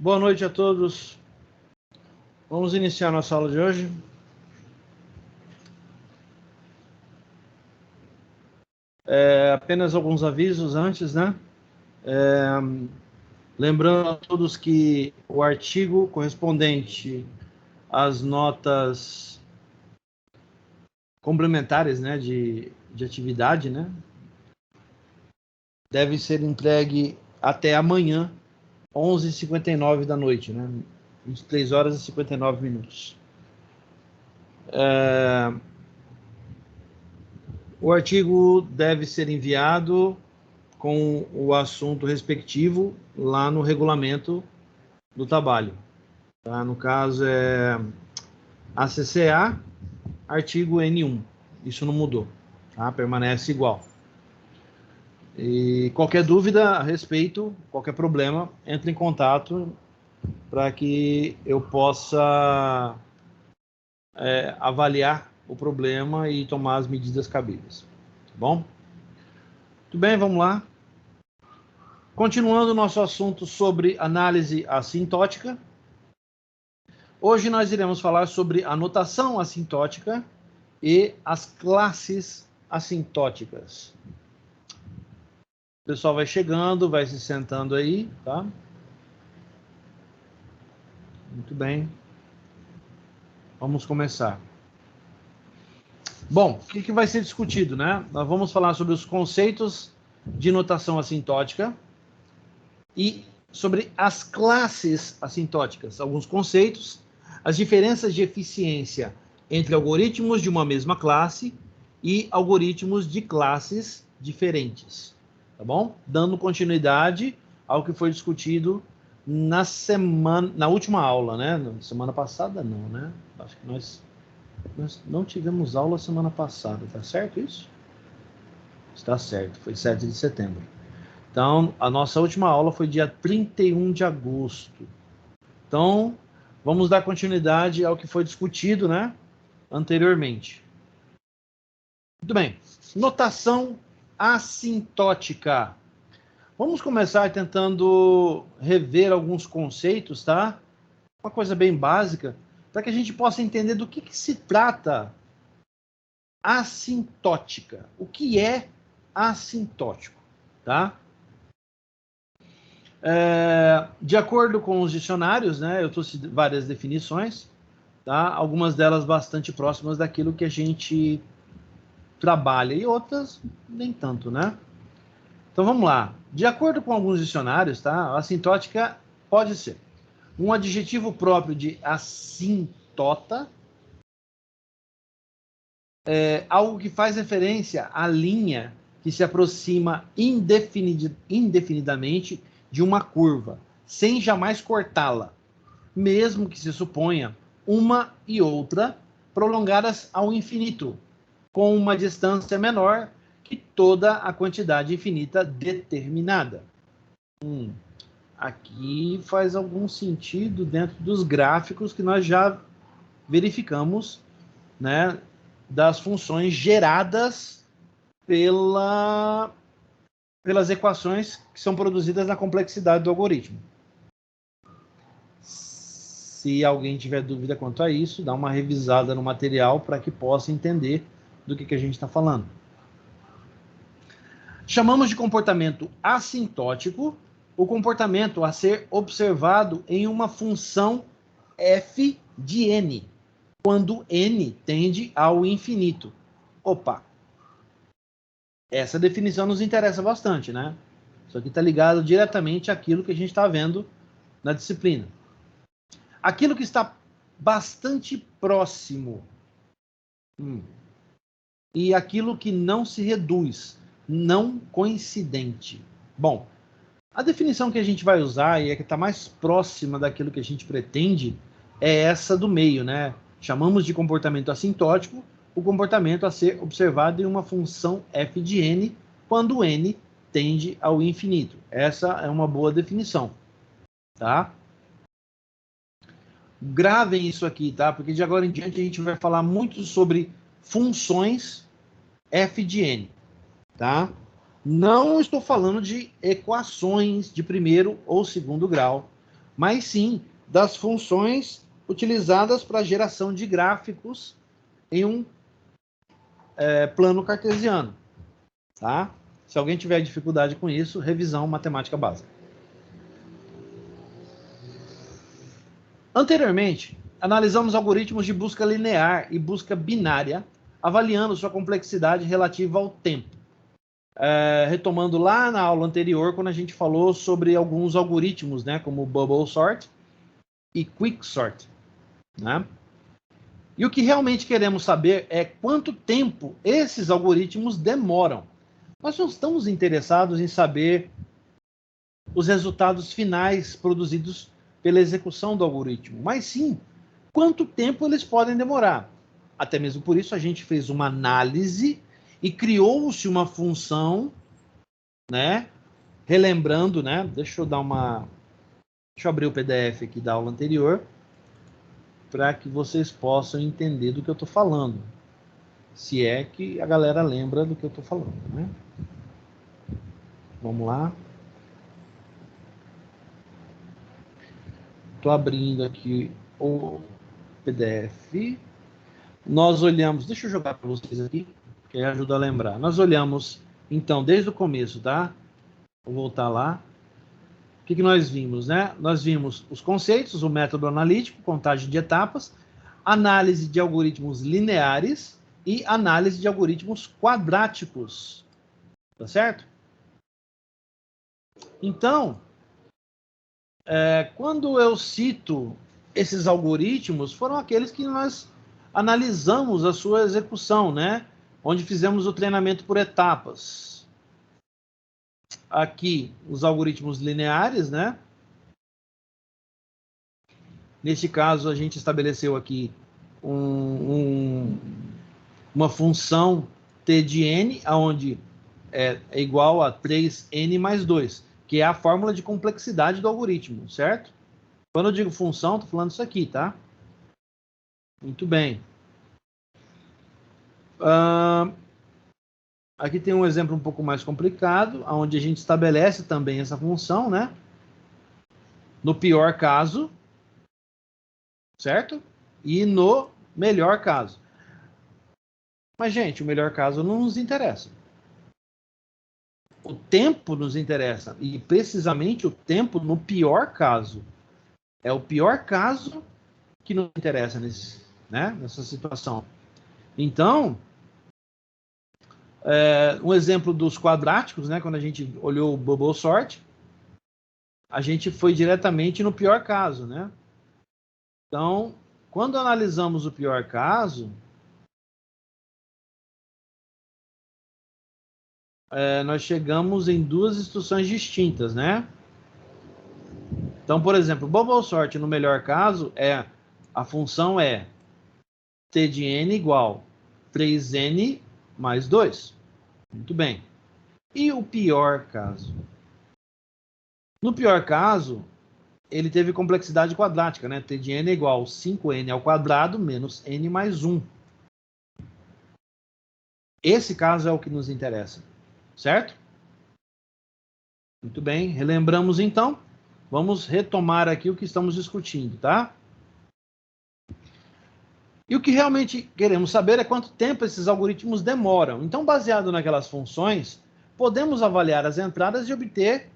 Boa noite a todos. Vamos iniciar nossa aula de hoje. Apenas alguns avisos antes, né? Lembrando a todos que o artigo correspondente às notas complementares, né, de atividade, né, deve ser entregue até amanhã, 11h59 da noite, né? 23 horas e 59 minutos. O artigo deve ser enviado com o assunto respectivo lá no regulamento do trabalho. Tá? No caso é a CCA, artigo N1. Isso não mudou, tá? Permanece igual. E qualquer dúvida a respeito, qualquer problema, entre em contato para que eu possa avaliar o problema e tomar as medidas cabíveis. Tá bom? Muito bem, vamos lá. Continuando o nosso assunto sobre análise assintótica, hoje nós iremos falar sobre a notação assintótica e as classes assintóticas. O pessoal vai chegando, vai se sentando aí, tá? Muito bem. Vamos começar. Bom, o que vai ser discutido, né? Nós vamos falar sobre os conceitos de notação assintótica e sobre as classes assintóticas, alguns conceitos, as diferenças de eficiência entre algoritmos de uma mesma classe e algoritmos de classes diferentes, tá bom? Dando continuidade ao que foi discutido na última aula, né? Semana passada não, né? Acho que nós não tivemos aula semana passada, tá certo isso? Está certo, foi 7 de setembro. Então, a nossa última aula foi dia 31 de agosto. Então, vamos dar continuidade ao que foi discutido, né, anteriormente. Muito bem. Notação assintótica. Vamos começar tentando rever alguns conceitos, tá? Uma coisa bem básica, para que a gente possa entender do que se trata assintótica. O que é assintótico, tá? De acordo com os dicionários, né, eu trouxe várias definições, tá? Algumas delas bastante próximas daquilo que a gente trabalha e outras nem tanto, né? Então vamos lá. De acordo com alguns dicionários, tá? A assintótica pode ser um adjetivo próprio de assintota, algo que faz referência à linha que se aproxima indefinidamente de uma curva, sem jamais cortá-la, mesmo que se suponha uma e outra prolongadas ao infinito, com uma distância menor que toda a quantidade infinita determinada. Aqui faz algum sentido dentro dos gráficos que nós já verificamos, né, das funções geradas pelas equações que são produzidas na complexidade do algoritmo. Se alguém tiver dúvida quanto a isso, dá uma revisada no material para que possa entender do que a gente está falando. Chamamos de comportamento assintótico o comportamento a ser observado em uma função f de n, quando n tende ao infinito. Opa! Essa definição nos interessa bastante, né? Isso aqui está ligado diretamente àquilo que a gente está vendo na disciplina. Aquilo que está bastante próximo e aquilo que não se reduz, não coincidente. Bom, a definição que a gente vai usar e é que está mais próxima daquilo que a gente pretende é essa do meio, né? Chamamos de comportamento assintótico o comportamento a ser observado em uma função f de n quando n tende ao infinito. Essa é uma boa definição, tá? Gravem isso aqui, tá? Porque de agora em diante a gente vai falar muito sobre funções f de n, tá? Não estou falando de equações de primeiro ou segundo grau, mas sim das funções utilizadas para a geração de gráficos em um plano cartesiano, tá? Se alguém tiver dificuldade com isso, revisão matemática básica. Anteriormente, analisamos algoritmos de busca linear e busca binária, avaliando sua complexidade relativa ao tempo. Retomando lá na aula anterior, quando a gente falou sobre alguns algoritmos, né, como Bubble Sort e Quick Sort, né? E o que realmente queremos saber é quanto tempo esses algoritmos demoram. Nós não estamos interessados em saber os resultados finais produzidos pela execução do algoritmo, mas sim quanto tempo eles podem demorar. Até mesmo por isso a gente fez uma análise e criou-se uma função, né? Relembrando, né? Deixa eu abrir o PDF aqui da aula anterior para que vocês possam entender do que eu estou falando. Se é que a galera lembra do que eu estou falando, né? Vamos lá. Estou abrindo aqui o PDF. Nós olhamos, deixa eu jogar para vocês aqui, que ajuda a lembrar. Nós olhamos, então, desde o começo, tá? Vou voltar lá. O que nós vimos, né? Nós vimos os conceitos, o método analítico, contagem de etapas, análise de algoritmos lineares e análise de algoritmos quadráticos. Tá certo? Então, quando eu cito esses algoritmos, foram aqueles que nós analisamos a sua execução, né? Onde fizemos o treinamento por etapas. Aqui, os algoritmos lineares, né? Neste caso, a gente estabeleceu aqui uma função t de n, onde é igual a 3n mais 2, que é a fórmula de complexidade do algoritmo, certo? Quando eu digo função, estou falando isso aqui, tá? Muito bem. Aqui tem um exemplo um pouco mais complicado, onde a gente estabelece também essa função, né? No pior caso, certo? E no melhor caso. Mas, gente, o melhor caso não nos interessa. O tempo nos interessa, e precisamente o tempo no pior caso. É o pior caso que nos interessa nessa situação. Então, um exemplo dos quadráticos, né, quando a gente olhou o Bubble Sort, a gente foi diretamente no pior caso, né? Então, quando analisamos o pior caso, nós chegamos em duas instruções distintas, né? Então, por exemplo, o Bubble Sort no melhor caso a função é t de n igual 3n mais 2. Muito bem. E o pior caso? No pior caso, ele teve complexidade quadrática, né? T de n é igual a 5n ao quadrado menos n mais 1. Esse caso é o que nos interessa, certo? Muito bem, relembramos então. Vamos retomar aqui o que estamos discutindo, tá? E o que realmente queremos saber é quanto tempo esses algoritmos demoram. Então, baseado naquelas funções, podemos avaliar as entradas e obter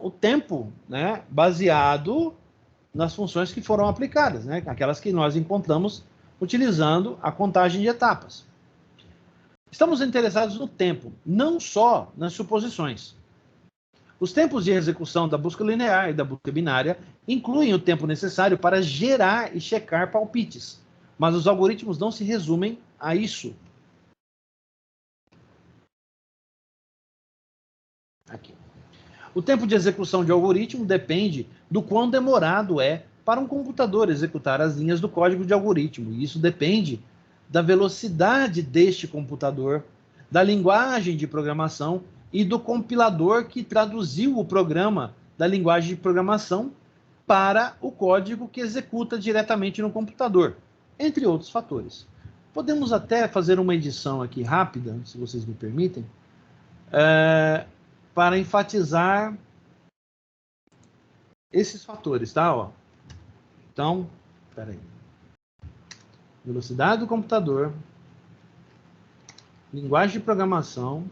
o tempo, né, baseado nas funções que foram aplicadas, né, aquelas que nós encontramos utilizando a contagem de etapas. Estamos interessados no tempo, não só nas suposições. Os tempos de execução da busca linear e da busca binária incluem o tempo necessário para gerar e checar palpites, mas os algoritmos não se resumem a isso. Aqui. O tempo de execução de algoritmo depende do quão demorado é para um computador executar as linhas do código de algoritmo. E isso depende da velocidade deste computador, da linguagem de programação e do compilador que traduziu o programa da linguagem de programação para o código que executa diretamente no computador, entre outros fatores. Podemos até fazer uma edição aqui rápida, se vocês me permitem, para enfatizar esses fatores, tá? Ó. Então, peraí. Velocidade do computador, linguagem de programação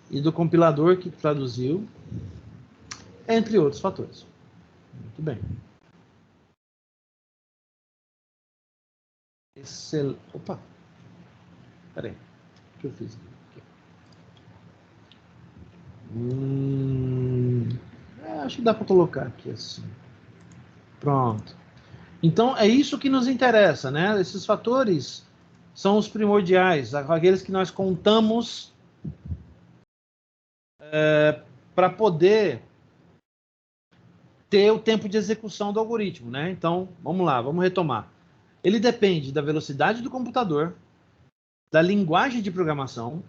e do compilador que traduziu, entre outros fatores. Muito bem. Opa! Peraí. O que eu fiz aqui? Acho que dá para colocar aqui assim. Pronto. Então, é isso que nos interessa, né? Esses fatores são os primordiais, aqueles que nós contamos para poder ter o tempo de execução do algoritmo, né? Então, vamos lá, vamos retomar. Ele depende da velocidade do computador, da linguagem de programação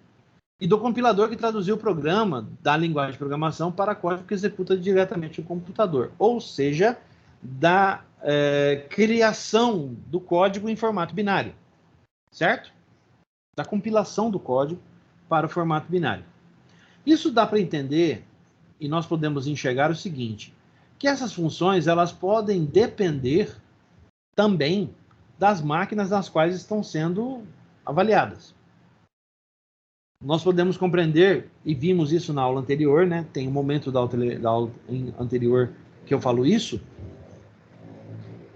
e do compilador que traduziu o programa da linguagem de programação para código que executa diretamente o computador. Ou seja, da criação do código em formato binário, certo? Da compilação do código para o formato binário. Isso dá para entender e nós podemos enxergar o seguinte, que essas funções elas podem depender também das máquinas nas quais estão sendo avaliadas. Nós podemos compreender, e vimos isso na aula anterior, né? Tem um momento da aula anterior que eu falo isso,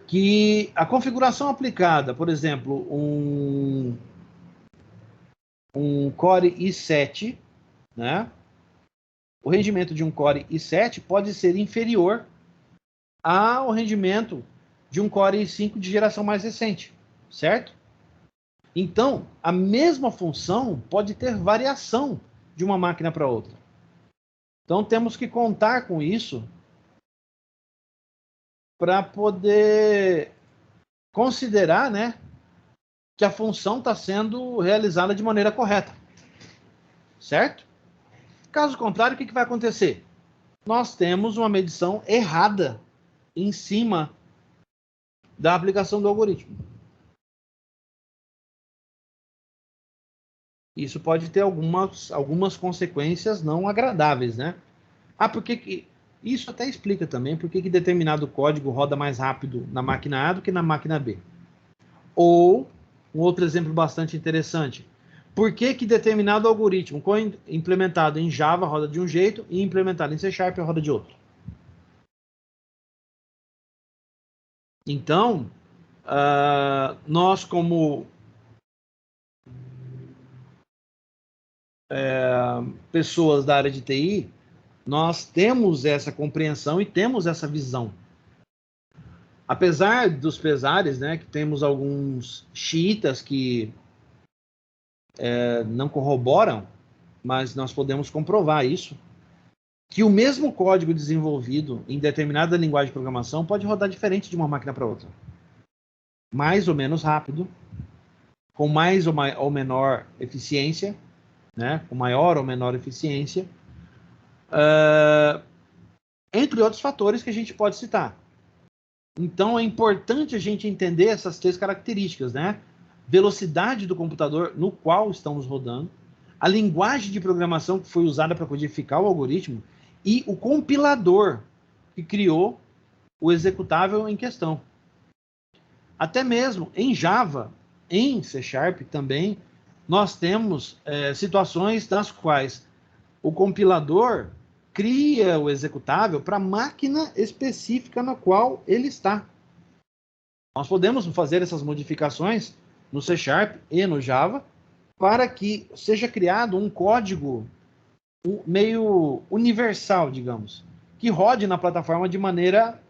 que a configuração aplicada, por exemplo, um Core i7, né? O rendimento de um Core i7 pode ser inferior ao rendimento de um Core i5 de geração mais recente, certo? Então, a mesma função pode ter variação de uma máquina para outra. Então, temos que contar com isso para poder considerar, né, que a função está sendo realizada de maneira correta. Certo? Caso contrário, o que vai acontecer? Nós temos uma medição errada em cima da aplicação do algoritmo. Isso pode ter algumas consequências não agradáveis, né? Porque isso até explica também por que determinado código roda mais rápido na máquina A do que na máquina B. Ou, um outro exemplo bastante interessante, por que determinado algoritmo implementado em Java roda de um jeito e implementado em C# roda de outro? Então, nós como pessoas da área de TI, nós temos essa compreensão e temos essa visão. Apesar dos pesares, né, que temos alguns xiitas que não corroboram, mas nós podemos comprovar isso, que o mesmo código desenvolvido em determinada linguagem de programação pode rodar diferente de uma máquina para outra. Mais ou menos rápido, com mais ou menor eficiência, né, com maior ou menor eficiência, entre outros fatores que a gente pode citar. Então, é importante a gente entender essas três características, né? Velocidade do computador no qual estamos rodando, a linguagem de programação que foi usada para codificar o algoritmo e o compilador que criou o executável em questão. Até mesmo em Java, em C# também, nós temos situações nas quais o compilador cria o executável para a máquina específica na qual ele está. Nós podemos fazer essas modificações no C# e no Java para que seja criado um código meio universal, digamos, que rode na plataforma de maneira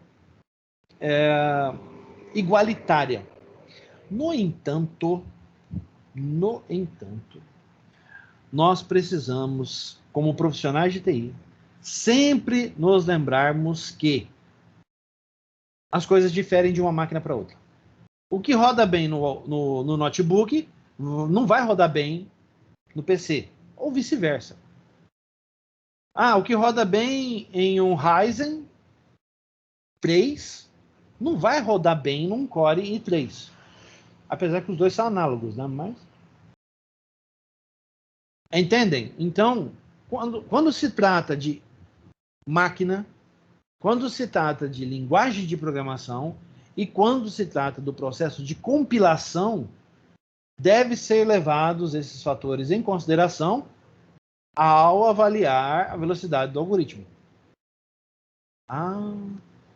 igualitária. No entanto, nós precisamos, como profissionais de TI, sempre nos lembrarmos que as coisas diferem de uma máquina para outra. O que roda bem no notebook não vai rodar bem no PC, ou vice-versa. O que roda bem em um Ryzen 3 não vai rodar bem num Core i3. Apesar que os dois são análogos, né? Mas... Entendem? Então, quando se trata de máquina, quando se trata de linguagem de programação e quando se trata do processo de compilação, deve ser levados esses fatores em consideração ao avaliar a velocidade do algoritmo.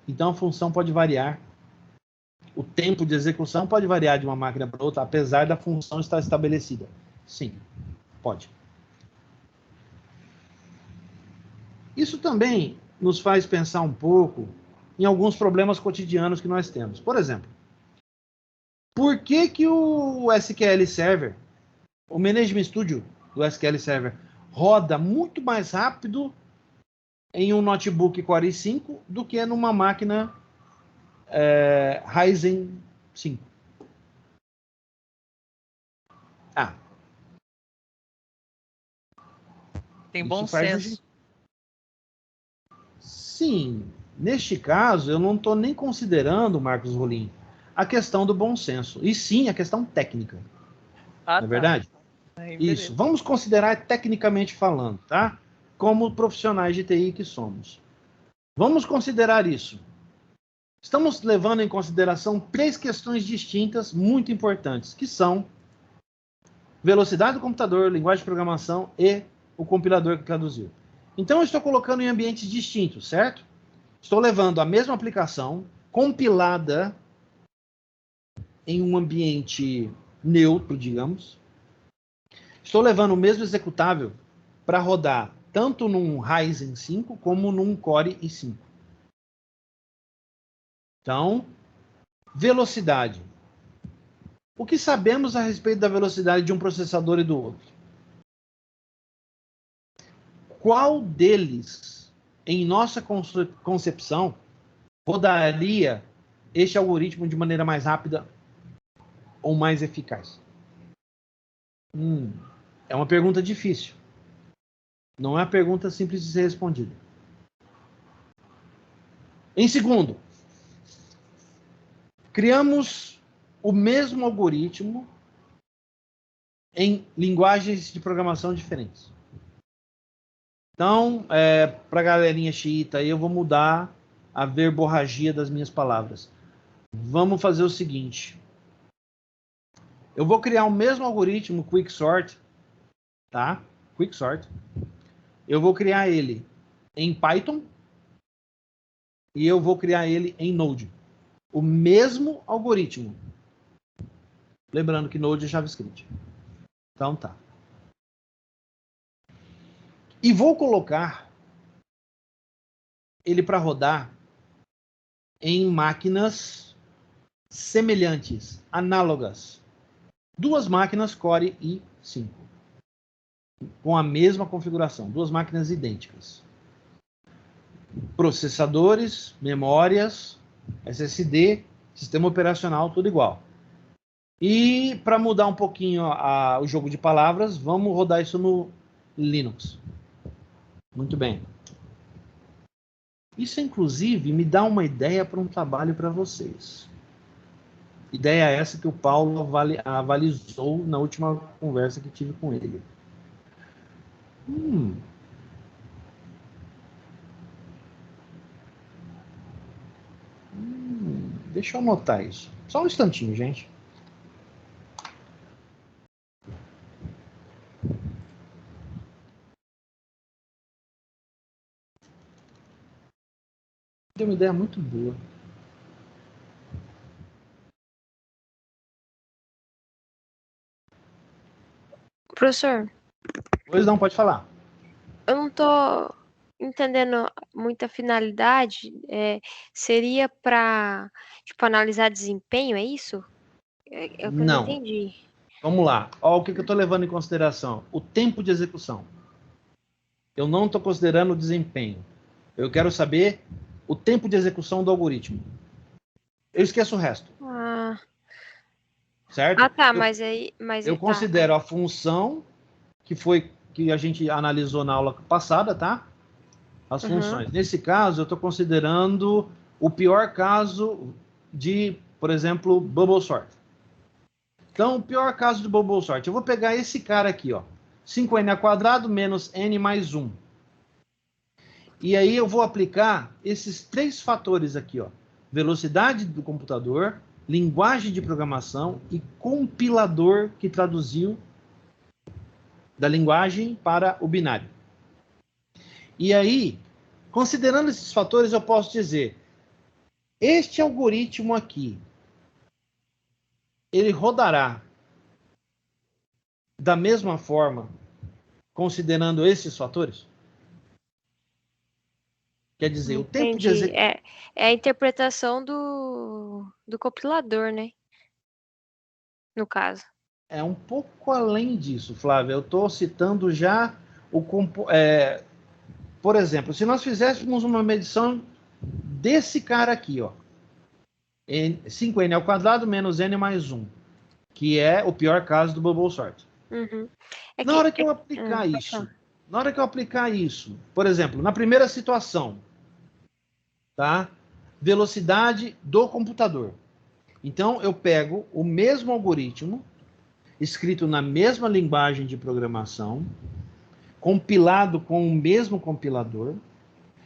Então a função pode variar. O tempo de execução pode variar de uma máquina para outra, apesar da função estar estabelecida. Sim, pode. Isso também nos faz pensar um pouco em alguns problemas cotidianos que nós temos. Por exemplo, por que o SQL Server, o Management Studio do SQL Server, roda muito mais rápido em um notebook Core i5 do que numa máquina Ryzen 5? Tem bom senso. Sim, neste caso, eu não estou nem considerando, Marcos Rolim, a questão do bom senso, e sim a questão técnica. Não é verdade? Isso, vamos considerar tecnicamente falando, tá? Como profissionais de TI que somos. Vamos considerar isso. Estamos levando em consideração 3 questões distintas muito importantes, que são velocidade do computador, linguagem de programação e o compilador que traduziu. Então, eu estou colocando em ambientes distintos, certo? Estou levando a mesma aplicação compilada em um ambiente neutro, digamos. Estou levando o mesmo executável para rodar tanto num Ryzen 5 como num Core i5. Então, velocidade. O que sabemos a respeito da velocidade de um processador e do outro? Qual deles, em nossa concepção, rodaria este algoritmo de maneira mais rápida ou mais eficaz? É uma pergunta difícil. Não é uma pergunta simples de ser respondida. Em segundo, criamos o mesmo algoritmo em linguagens de programação diferentes. Então, para a galerinha xiita, eu vou mudar a verborragia das minhas palavras. Vamos fazer o seguinte. Eu vou criar o mesmo algoritmo Quicksort, tá? Quicksort. Eu vou criar ele em Python e eu vou criar ele em Node. O mesmo algoritmo. Lembrando que Node é JavaScript. Então tá. E vou colocar ele para rodar em máquinas semelhantes, análogas. 2 máquinas Core i5. Com a mesma configuração. 2 máquinas idênticas. Processadores, memórias, SSD, sistema operacional, tudo igual. E para mudar um pouquinho o jogo de palavras, vamos rodar isso no Linux. Muito bem. Isso, inclusive, me dá uma ideia para um trabalho para vocês. Ideia essa que o Paulo avalizou na última conversa que tive com ele. Deixa eu anotar isso. Só um instantinho, gente. Deu uma ideia muito boa. Professor, Pois não, pode falar. eu não tô entendendo muita finalidade. Seria para, tipo, analisar desempenho, é isso? É que eu não entendi. Vamos lá. Olha o que eu estou levando em consideração. O tempo de execução. Eu não estou considerando o desempenho. Eu quero saber o tempo de execução do algoritmo. Eu esqueço o resto. Certo? Tá, mas aí... Eu considero a função que a gente analisou na aula passada, tá? As funções. Nesse caso, eu estou considerando o pior caso de, por exemplo, bubble sort. Então, o pior caso de bubble sort. Eu vou pegar esse cara aqui, ó. 5n² menos n mais 1. E aí eu vou aplicar esses 3 fatores aqui, ó. Velocidade do computador, linguagem de programação e compilador que traduziu da linguagem para o binário. E aí, considerando esses fatores, eu posso dizer, este algoritmo aqui, ele rodará da mesma forma, considerando esses fatores? Quer dizer, o tempo de Entendi. É a interpretação do compilador, né? No caso. É um pouco além disso, Flávia. Eu estou citando já o... por exemplo, se nós fizéssemos uma medição desse cara aqui, ó, 5n ao quadrado menos n mais 1, que é o pior caso do bubble sort. Uhum. Na hora que eu aplicar isso, por exemplo, na primeira situação, tá? Velocidade do computador. Então, eu pego o mesmo algoritmo, escrito na mesma linguagem de programação, compilado com o mesmo compilador,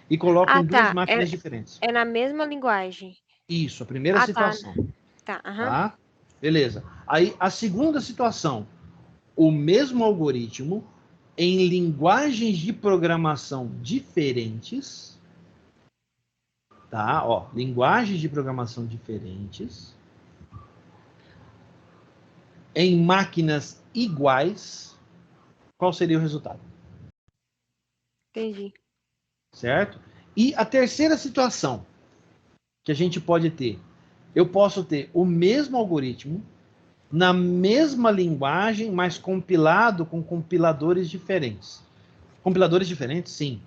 e coloco em 2 máquinas diferentes. É na mesma linguagem. Isso, a primeira situação. Tá? Beleza. Aí, a segunda situação, o mesmo algoritmo, em linguagens de programação diferentes, tá? Ó, linguagens de programação diferentes, em máquinas iguais, qual seria o resultado? Entendi. Certo? E a terceira situação que a gente pode ter, eu posso ter o mesmo algoritmo, na mesma linguagem, mas compilado com compiladores diferentes. Compiladores diferentes, sim.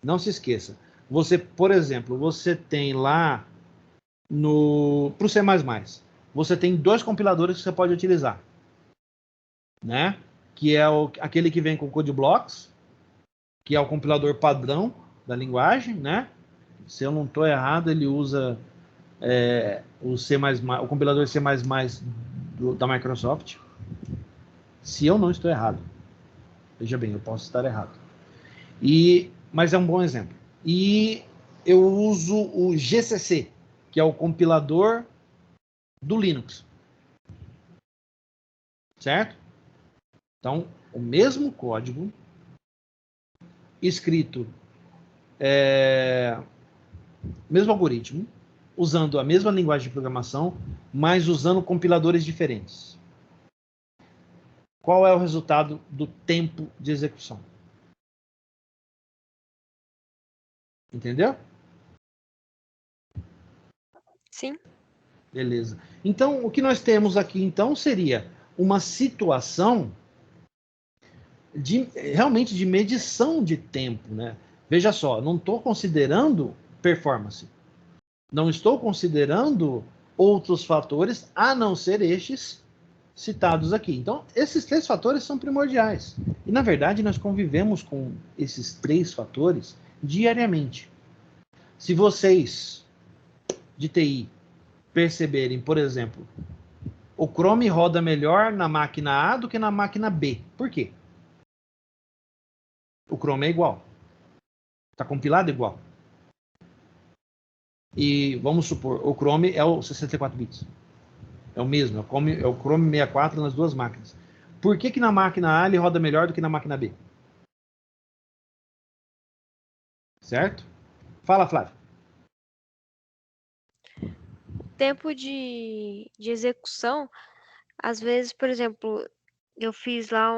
Não se esqueça. Você, por exemplo, você tem lá para o C++, você tem 2 compiladores que você pode utilizar, né? Que é aquele que vem com code blocks, que é o compilador padrão da linguagem, né? Se eu não estou errado, ele usa o C++, o compilador C++ da Microsoft. Se eu não estou errado. Veja bem, eu posso estar errado. Mas é um bom exemplo. E eu uso o GCC, que é o compilador do Linux. Certo? Então, o mesmo código escrito, mesmo algoritmo, usando a mesma linguagem de programação, mas usando compiladores diferentes. Qual é o resultado do tempo de execução? Entendeu? Sim. Beleza. Então, o que nós temos aqui, então, seria uma situação realmente de medição de tempo, né? Veja só, não estou considerando performance. Não estou considerando outros fatores, a não ser estes citados aqui. Então, esses 3 fatores são primordiais. E, na verdade, nós convivemos com esses 3 fatores diariamente. Se vocês de TI perceberem, por exemplo, o Chrome roda melhor na máquina A do que na máquina B. Por quê? O Chrome é igual. Está compilado igual. E vamos supor, o Chrome é o 64 bits. É o mesmo, é o Chrome 64 nas 2 máquinas. Por que na máquina A ele roda melhor do que na máquina B? Certo? Fala, Flávio. Tempo de execução, às vezes, por exemplo, eu fiz lá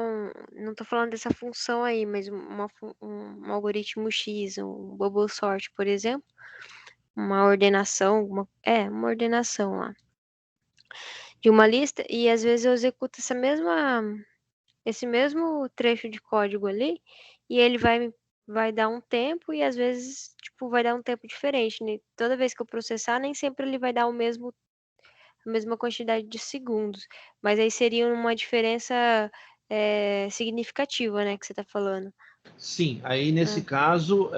não estou falando dessa função aí, mas um algoritmo X, um bubble sort, por exemplo, uma ordenação, uma ordenação lá de uma lista, e às vezes eu executo esse mesmo trecho de código ali, e ele vai dar um tempo, e às vezes, tipo, vai dar um tempo diferente, né? Toda vez que eu processar, nem sempre ele vai dar a mesma quantidade de segundos, mas aí seria uma diferença significativa, né, que você está falando. Sim, aí nesse caso,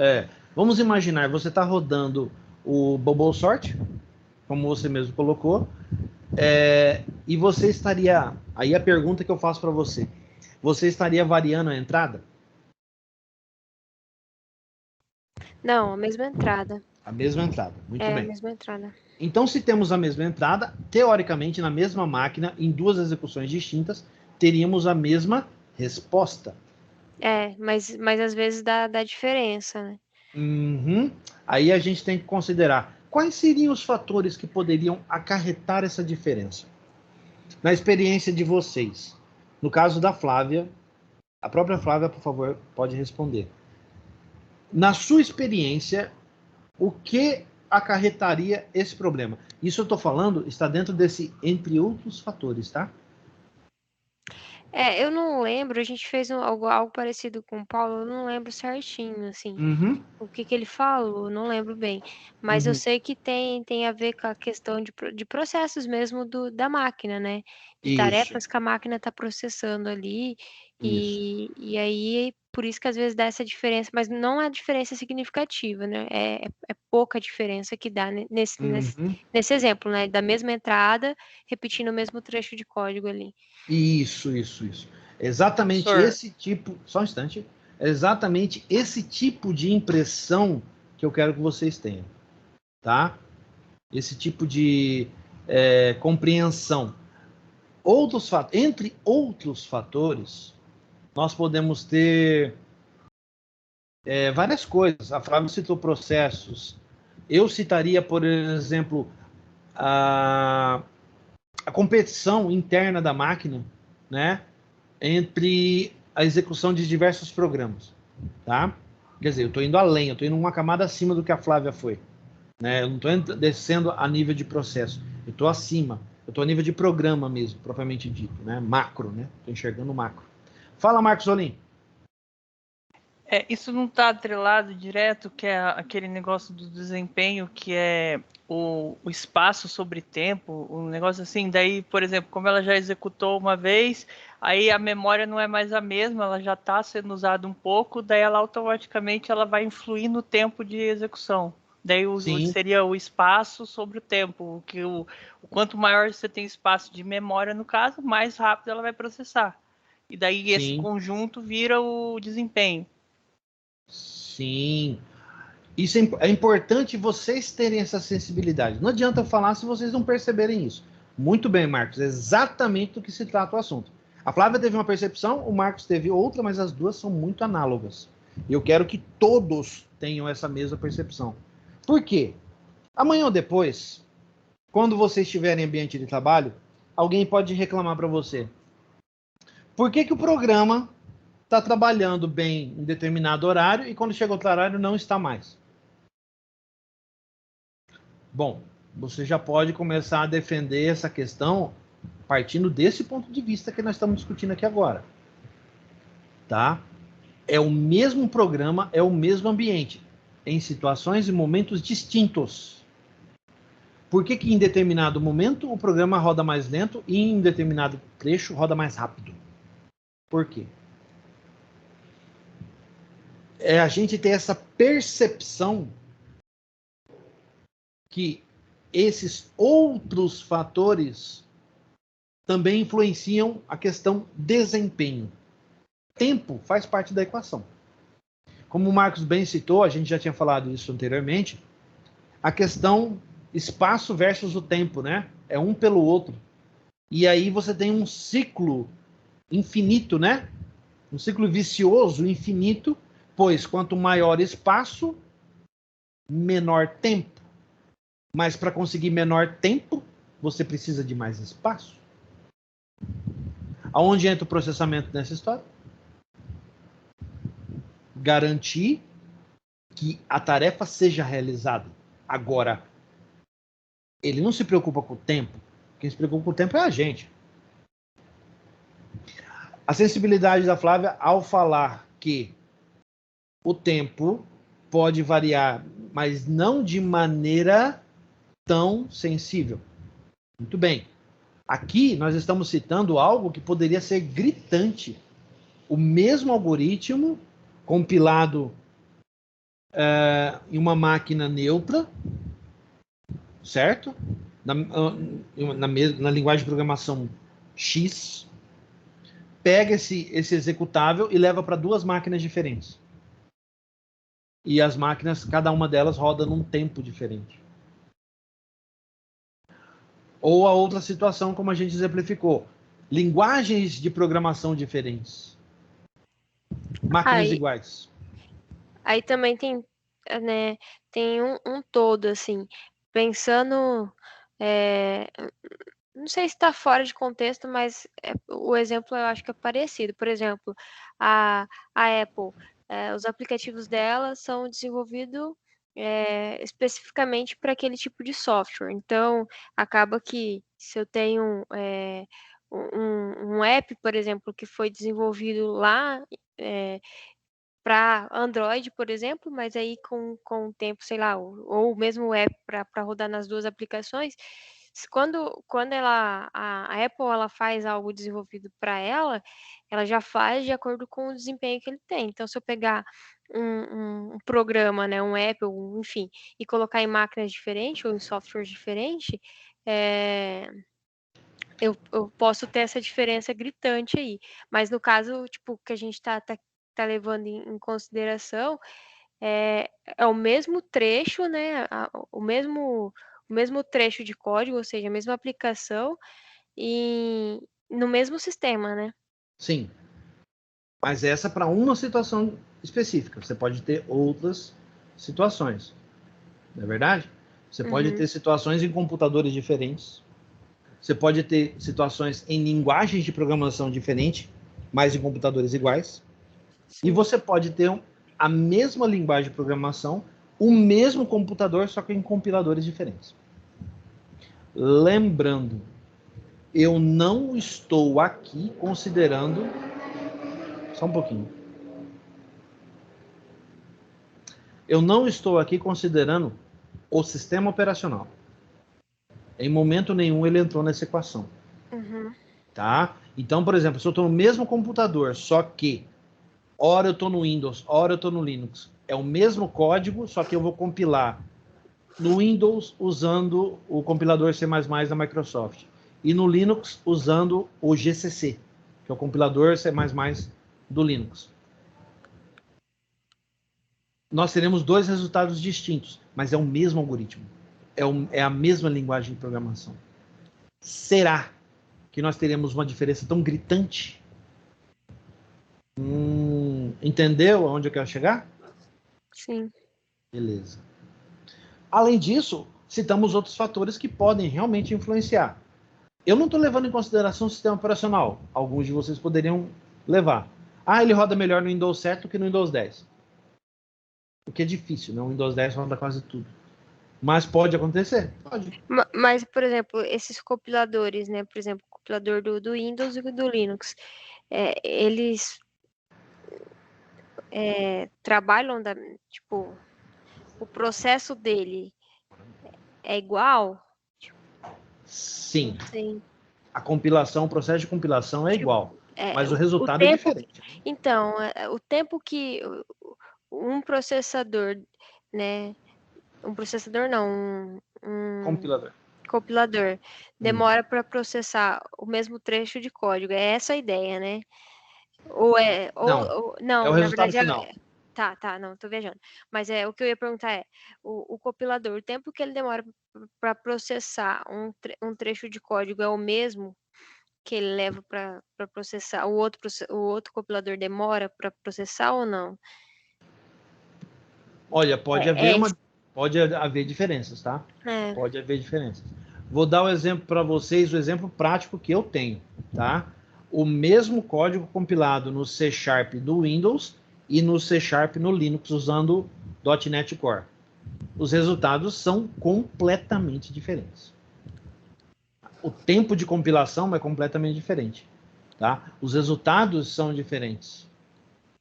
vamos imaginar, você está rodando o bubble sort, como você mesmo colocou, e você estaria, aí a pergunta que eu faço para você estaria variando a entrada? Não, a mesma entrada. A mesma entrada, muito É, a bem. mesma entrada. Então, se temos a mesma entrada, teoricamente, na mesma máquina, em duas execuções distintas, teríamos a mesma resposta. É, mas às vezes dá diferença, né? Uhum. Aí a gente tem que considerar quais seriam os fatores que poderiam acarretar essa diferença. Na experiência de vocês, no caso da Flávia, a própria Flávia, por favor, pode responder. Na sua experiência, o que acarretaria esse problema? Isso eu estou falando, está dentro desse entre outros fatores, tá? É, eu não lembro, a gente fez algo parecido com o Paulo, eu não lembro certinho, assim, Uhum, o que ele falou, não lembro bem. Mas eu uhum. sei que tem a ver com a questão de processos mesmo da máquina, né? De Isso, tarefas que a máquina está processando ali, isso. e aí, por isso que às vezes dá essa diferença, mas não é diferença significativa, né? É pouca diferença que dá Uhum. nesse exemplo, né? Da mesma entrada, repetindo o mesmo trecho de código ali. Isso. Exatamente Professor, esse tipo, só um instante, exatamente esse tipo de impressão que eu quero que vocês tenham, tá? Esse tipo de compreensão. Entre outros fatores, nós podemos ter várias coisas. A Flávia citou processos. Eu citaria, por exemplo, a, a competição interna da máquina, né? Entre a execução de diversos programas, tá? Quer dizer, eu estou indo além, eu estou indo uma camada acima do que a Flávia foi, né? Eu não estou descendo a nível de processo, eu estou acima, eu estou a nível de programa mesmo, propriamente dito, né? Macro, né? Estou enxergando macro. Fala, Marcos Olim. isso não está atrelado direto, que é aquele negócio do desempenho, que é o espaço sobre tempo, um negócio assim. Daí, por exemplo, como ela já executou uma vez, aí a memória não é mais a mesma, ela já está sendo usada um pouco, daí ela automaticamente ela vai influir no tempo de execução. Daí Sim, seria o espaço sobre o tempo, que o quanto maior você tem espaço de memória, no caso, mais rápido ela vai processar. E daí esse sim, conjunto vira o desempenho. sim. Isso é importante vocês terem essa sensibilidade. Não adianta eu falar se vocês não perceberem isso. Muito bem, Marcos. Exatamente do que se trata o assunto. A Flávia teve uma percepção, o Marcos teve outra, mas as duas são muito análogas. E eu quero que todos tenham essa mesma percepção. Por quê? Amanhã ou depois, quando você estiver em ambiente de trabalho, alguém pode reclamar para você. Por que o programa está trabalhando bem em determinado horário e quando chega outro horário não está mais? Bom, você já pode começar a defender essa questão partindo desse ponto de vista que nós estamos discutindo aqui agora. Tá? É o mesmo programa, é o mesmo ambiente, em situações e momentos distintos. Por que em determinado momento o programa roda mais lento e em determinado trecho roda mais rápido? Por quê? É a gente ter essa percepção que esses outros fatores também influenciam a questão desempenho. Tempo faz parte da equação. Como o Marcos bem citou, a gente já tinha falado isso anteriormente, a questão espaço versus o tempo, né? É um pelo outro. E aí você tem um ciclo infinito, né? Um ciclo vicioso infinito, pois quanto maior espaço, menor tempo. Mas para conseguir menor tempo, você precisa de mais espaço. Aonde entra o processamento nessa história? Garantir que a tarefa seja realizada. Agora, ele não se preocupa com o tempo. Quem se preocupa com o tempo é a gente. A sensibilidade da Flávia ao falar que o tempo pode variar, mas não de maneira tão sensível. Muito bem. Aqui nós estamos citando algo que poderia ser gritante. O mesmo algoritmo compilado em uma máquina neutra, certo? Na linguagem de programação X, pega esse executável e leva para duas máquinas diferentes. E as máquinas, cada uma delas roda num tempo diferente. Ou a outra situação, como a gente exemplificou, linguagens de programação diferentes. Máquinas Aí, iguais. aí também tem, né, tem um todo, assim, pensando, é, não sei se está fora de contexto, mas o exemplo eu acho que é parecido. Por exemplo, a Apple, os aplicativos dela são desenvolvidos especificamente para aquele tipo de software. Então, acaba que se eu tenho um app, por exemplo, que foi desenvolvido lá para Android, por exemplo, mas aí com o tempo, sei lá, ou mesmo o app para rodar nas duas aplicações, quando a Apple ela faz algo desenvolvido para ela, ela já faz de acordo com o desempenho que ele tem. Então, se eu pegar um programa, né, um app, ou, enfim, e colocar em máquinas diferentes ou em softwares diferentes, eu posso ter essa diferença gritante aí. Mas no caso, tipo, que a gente tá levando em consideração, é o mesmo trecho, né? O mesmo trecho de código, ou seja, a mesma aplicação, e no mesmo sistema, né? Sim. Mas essa para uma situação específica. Você pode ter outras situações. Não é verdade? Você pode ter situações em computadores diferentes. Você pode ter situações em linguagens de programação diferentes, mas em computadores iguais. Sim. E você pode ter a mesma linguagem de programação, o mesmo computador, só que em compiladores diferentes. Lembrando, eu não estou aqui considerando... Só um pouquinho. Eu não estou aqui considerando o sistema operacional. Em momento nenhum ele entrou nessa equação. Tá? Então, por exemplo, se eu estou no mesmo computador, só que ora eu estou no Windows, ora eu estou no Linux, é o mesmo código, só que eu vou compilar no Windows usando o compilador C++ da Microsoft e no Linux usando o GCC, que é o compilador C++ do Linux. Nós teremos dois resultados distintos, mas é o mesmo algoritmo. É a mesma linguagem de programação. Será que nós teremos uma diferença tão gritante? Entendeu aonde eu quero chegar? Sim. Beleza. Além disso, citamos outros fatores que podem realmente influenciar. Eu não estou levando em consideração o sistema operacional. Alguns de vocês poderiam levar. Ah, ele roda melhor no Windows 7 do que no Windows 10. O que é difícil, né? O Windows 10 roda quase tudo. Mas pode acontecer? Pode. Mas, por exemplo, esses compiladores, né? Por exemplo, o compilador do Windows e do Linux, eles trabalham tipo, o processo dele é igual? Sim. Não sei. A compilação, o processo de compilação é Tipo, igual, mas o o resultado é tempo. diferente. Então, o tempo que um processador, né? Um processador não, um Compilador. compilador demora para processar o mesmo trecho de código. É essa a ideia, né? Não, é o Não, na resultado verdade final. tá, não, tô viajando. Mas o que eu ia perguntar é, o compilador, o tempo que ele demora para processar um trecho de código é o mesmo que ele leva para processar? O outro compilador demora para processar ou não? Olha, É, é, pode haver diferenças, tá? é, Pode haver diferenças. Vou dar um exemplo para vocês, o exemplo prático que eu tenho, tá? O mesmo código compilado no C Sharp do Windows e no C Sharp no Linux usando .NET Core. Os resultados são completamente diferentes. O tempo de compilação é completamente diferente, tá? Os resultados são diferentes.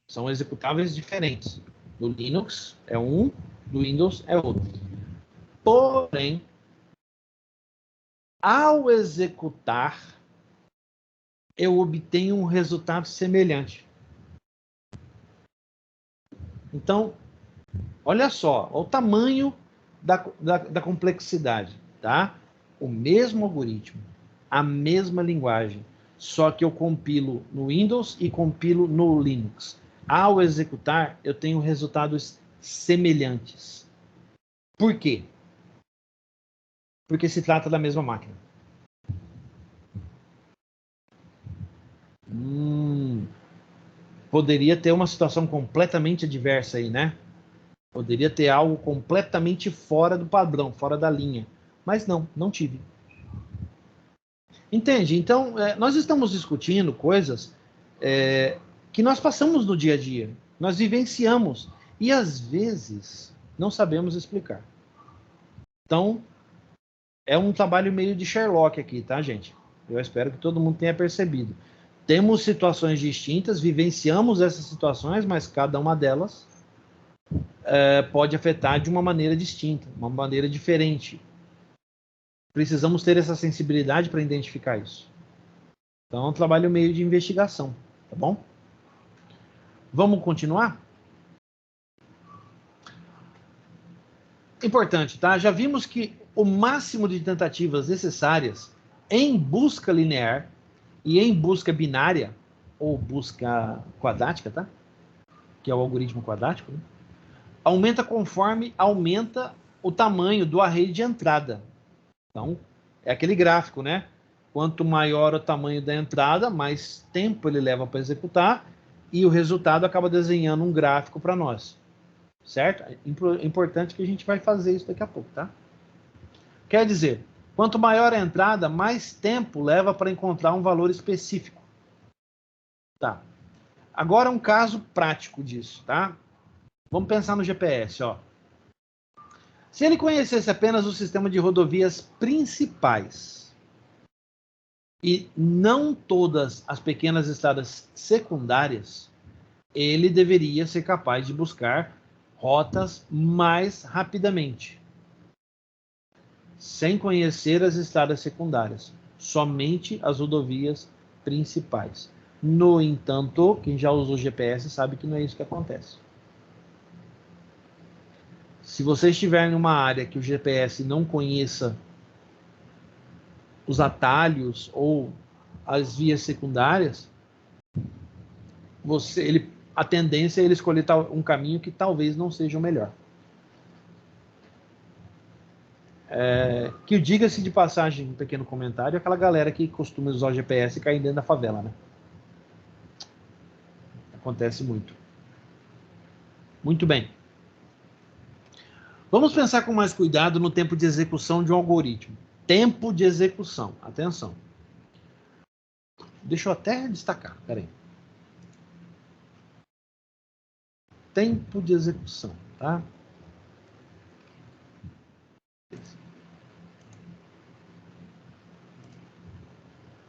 São executáveis diferentes. Do Linux é um, do Windows é outro. Porém, ao executar, eu obtenho um resultado semelhante. Então, olha só, olha o tamanho da complexidade, tá? O mesmo algoritmo, a mesma linguagem, só que eu compilo no Windows e compilo no Linux. Ao executar, eu tenho resultados semelhantes. Por quê? Porque se trata da mesma máquina. Poderia ter uma situação completamente adversa aí, né? Poderia ter algo completamente fora do padrão, fora da linha. Mas não tive. Entende? Então, nós estamos discutindo coisas que nós passamos no dia a dia. Nós vivenciamos. E, às vezes, não sabemos explicar. Então, é um trabalho meio de Sherlock aqui, tá, gente? Eu espero que todo mundo tenha percebido. Temos situações distintas, vivenciamos essas situações, mas cada uma delas pode afetar de uma maneira distinta, uma maneira diferente. Precisamos ter essa sensibilidade para identificar isso. Então, é um trabalho meio de investigação, tá bom? Vamos continuar? Importante, tá? Já vimos que o máximo de tentativas necessárias em busca linear e em busca binária, ou busca quadrática, tá? Que é o algoritmo quadrático, né? Aumenta conforme aumenta o tamanho do array de entrada. Então, é aquele gráfico, né? Quanto maior o tamanho da entrada, mais tempo ele leva para executar, e o resultado acaba desenhando um gráfico para nós. Certo? É importante que a gente vai fazer isso daqui a pouco, tá? Quer dizer, quanto maior a entrada, mais tempo leva para encontrar um valor específico. Tá. Agora um caso prático disso, tá? Vamos pensar no GPS, ó. Se ele conhecesse apenas o sistema de rodovias principais e não todas as pequenas estradas secundárias, ele deveria ser capaz de buscar rotas mais rapidamente, sem conhecer as estradas secundárias, somente as rodovias principais. No entanto, quem já usou GPS sabe que não é isso que acontece. Se você estiver em uma área que o GPS não conheça os atalhos ou as vias secundárias, a tendência é ele escolher um caminho que talvez não seja o melhor. Que diga-se de passagem, um pequeno comentário, aquela galera que costuma usar o GPS e cair dentro da favela, né? Acontece muito. Muito bem. Vamos pensar com mais cuidado no tempo de execução de um algoritmo. Tempo de execução. Atenção. Deixa eu até destacar. Peraí. Tempo de execução, tá?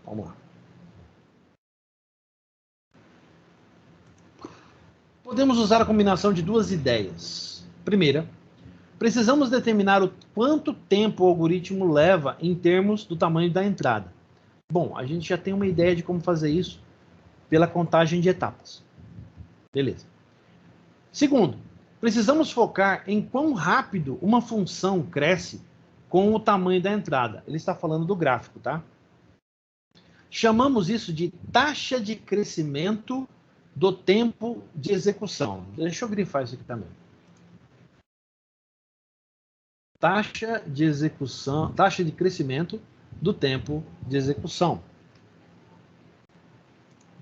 Vamos lá. Podemos usar a combinação de duas ideias. Primeira, precisamos determinar o quanto tempo o algoritmo leva em termos do tamanho da entrada. Bom, a gente já tem uma ideia de como fazer isso pela contagem de etapas. Beleza. Segundo, precisamos focar em quão rápido uma função cresce com o tamanho da entrada. Ele está falando do gráfico, tá? Chamamos isso de taxa de crescimento do tempo de execução. Deixa eu grifar isso aqui também. Taxa de execução, taxa de crescimento do tempo de execução.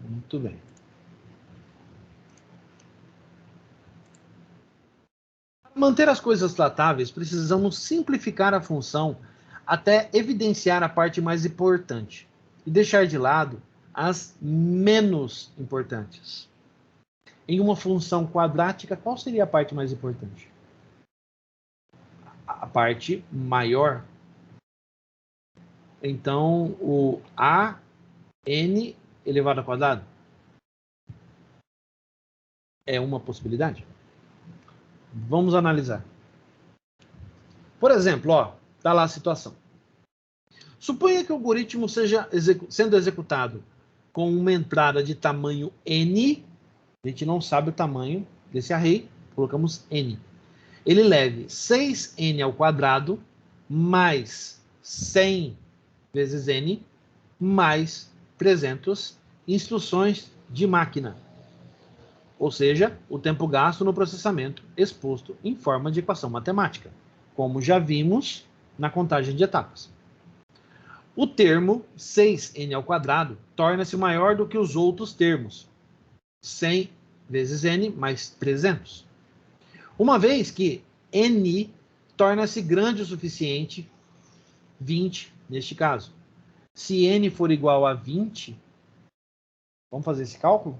Muito bem. Para manter as coisas tratáveis, precisamos simplificar a função até evidenciar a parte mais importante e deixar de lado as menos importantes. Em uma função quadrática, qual seria a parte mais importante? A parte maior. Então, o AN elevado ao quadrado é uma possibilidade? Vamos analisar. Por exemplo, ó, tá lá a situação. Suponha que o algoritmo seja sendo executado com uma entrada de tamanho n, a gente não sabe o tamanho desse array, colocamos n. Ele leve 6n ao quadrado mais 100 vezes n mais 300 instruções de máquina. ou seja, o tempo gasto no processamento exposto em forma de equação matemática, como já vimos na contagem de etapas. O termo 6n² torna-se maior do que os outros termos, 100 vezes n mais 300. Uma vez que n torna-se grande o suficiente, 20 neste caso. Se n for igual a 20, vamos fazer esse cálculo?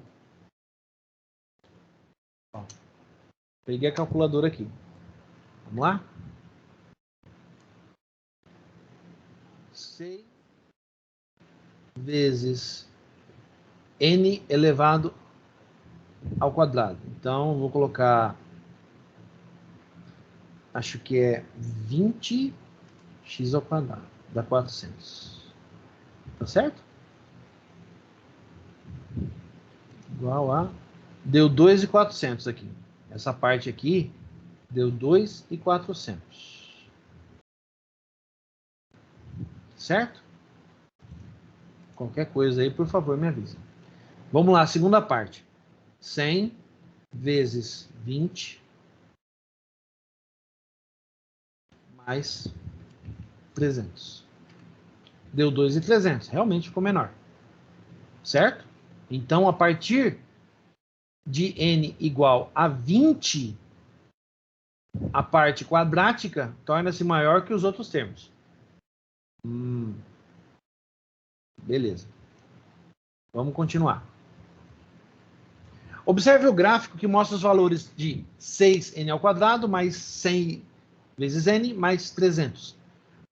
Ó, peguei a calculadora aqui. Vamos lá? 6 vezes n elevado ao quadrado. Então, vou colocar, acho que é 20x ao quadrado, dá 400. Tá certo? Igual a... Deu 2.400 aqui. Essa parte aqui deu 2.400. Certo? Qualquer coisa aí, por favor, me avisa. Vamos lá, segunda parte. 100 vezes 20 mais 300. Deu 2.300. Realmente ficou menor. Certo? Então, a partir de n igual a 20, a parte quadrática torna-se maior que os outros termos. Beleza. Vamos continuar. Observe o gráfico que mostra os valores de 6n² mais 100 vezes n mais 300,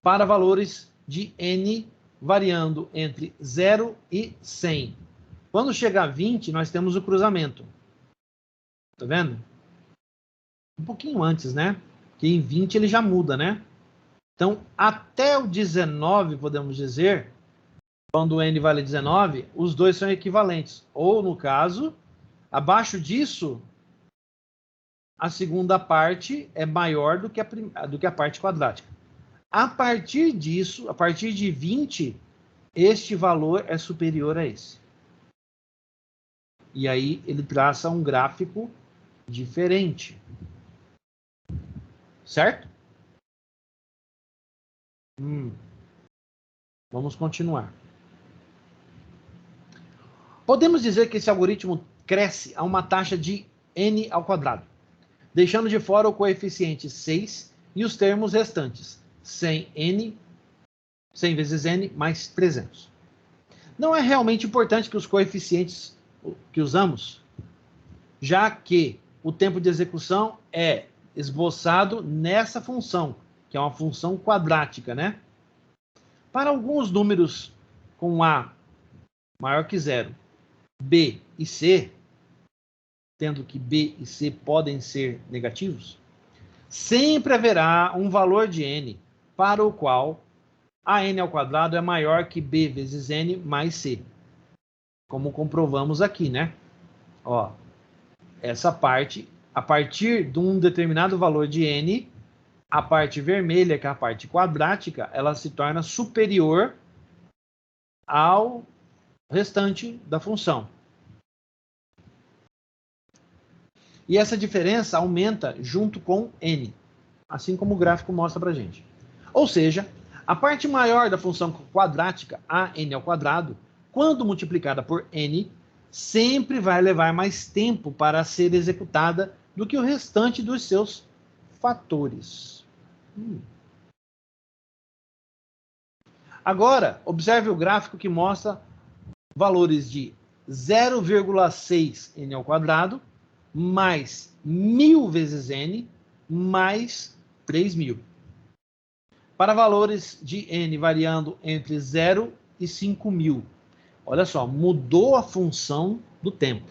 para valores de n variando entre 0 e 100. Quando chega a 20, nós temos o cruzamento. Tá vendo? Um pouquinho antes, né? Que em 20 ele já muda, né? Então, até o 19, podemos dizer, quando o n vale 19, os dois são equivalentes. Ou, no caso, abaixo disso, a segunda parte é maior do que a parte quadrática. A partir disso, a partir de 20, este valor é superior a esse. E aí ele traça um gráfico diferente. Certo? Vamos continuar. Podemos dizer que esse algoritmo cresce a uma taxa de n², deixando de fora o coeficiente 6 e os termos restantes, 100 vezes n mais 300. Não é realmente importante que os coeficientes que usamos, já que o tempo de execução é esboçado nessa função, que é uma função quadrática, né? Para alguns números com A maior que 0, B e C, tendo que B e C podem ser negativos, sempre haverá um valor de n para o qual a n² é maior que B vezes n mais C. Como comprovamos aqui, né? Ó, essa parte, a partir de um determinado valor de n, a parte vermelha, que é a parte quadrática, ela se torna superior ao restante da função. E essa diferença aumenta junto com n, assim como o gráfico mostra para a gente. Ou seja, a parte maior da função quadrática, a n², quando multiplicada por n, sempre vai levar mais tempo para ser executada do que o restante dos seus fatores. Agora, observe o gráfico que mostra valores de 0,6 n² mais 1000 vezes n mais 3000. Para valores de n variando entre 0 e 5000. Olha só, mudou a função do tempo.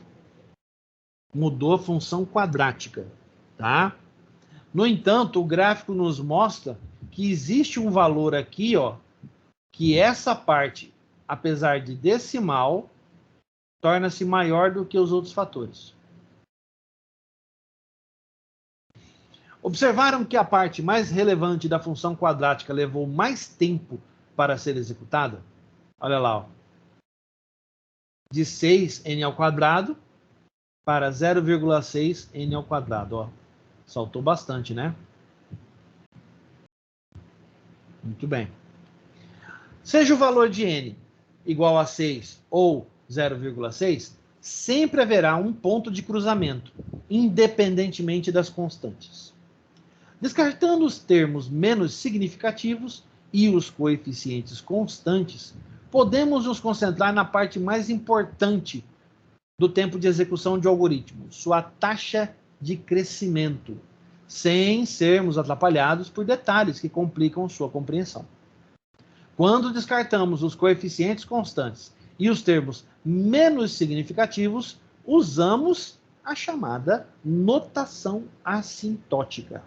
Mudou a função quadrática, tá? No entanto, o gráfico nos mostra que existe um valor aqui, ó, que essa parte, apesar de decimal, torna-se maior do que os outros fatores. Observaram que a parte mais relevante da função quadrática levou mais tempo para ser executada? Olha lá, ó. De 6n² para 0,6 n ao quadrado. Ó, saltou bastante, né? Muito bem. Seja o valor de n igual a 6 ou 0,6, sempre haverá um ponto de cruzamento, independentemente das constantes. Descartando os termos menos significativos e os coeficientes constantes, podemos nos concentrar na parte mais importante do tempo de execução de algoritmo, sua taxa de crescimento, sem sermos atrapalhados por detalhes que complicam sua compreensão. Quando descartamos os coeficientes constantes e os termos menos significativos, usamos a chamada notação assintótica.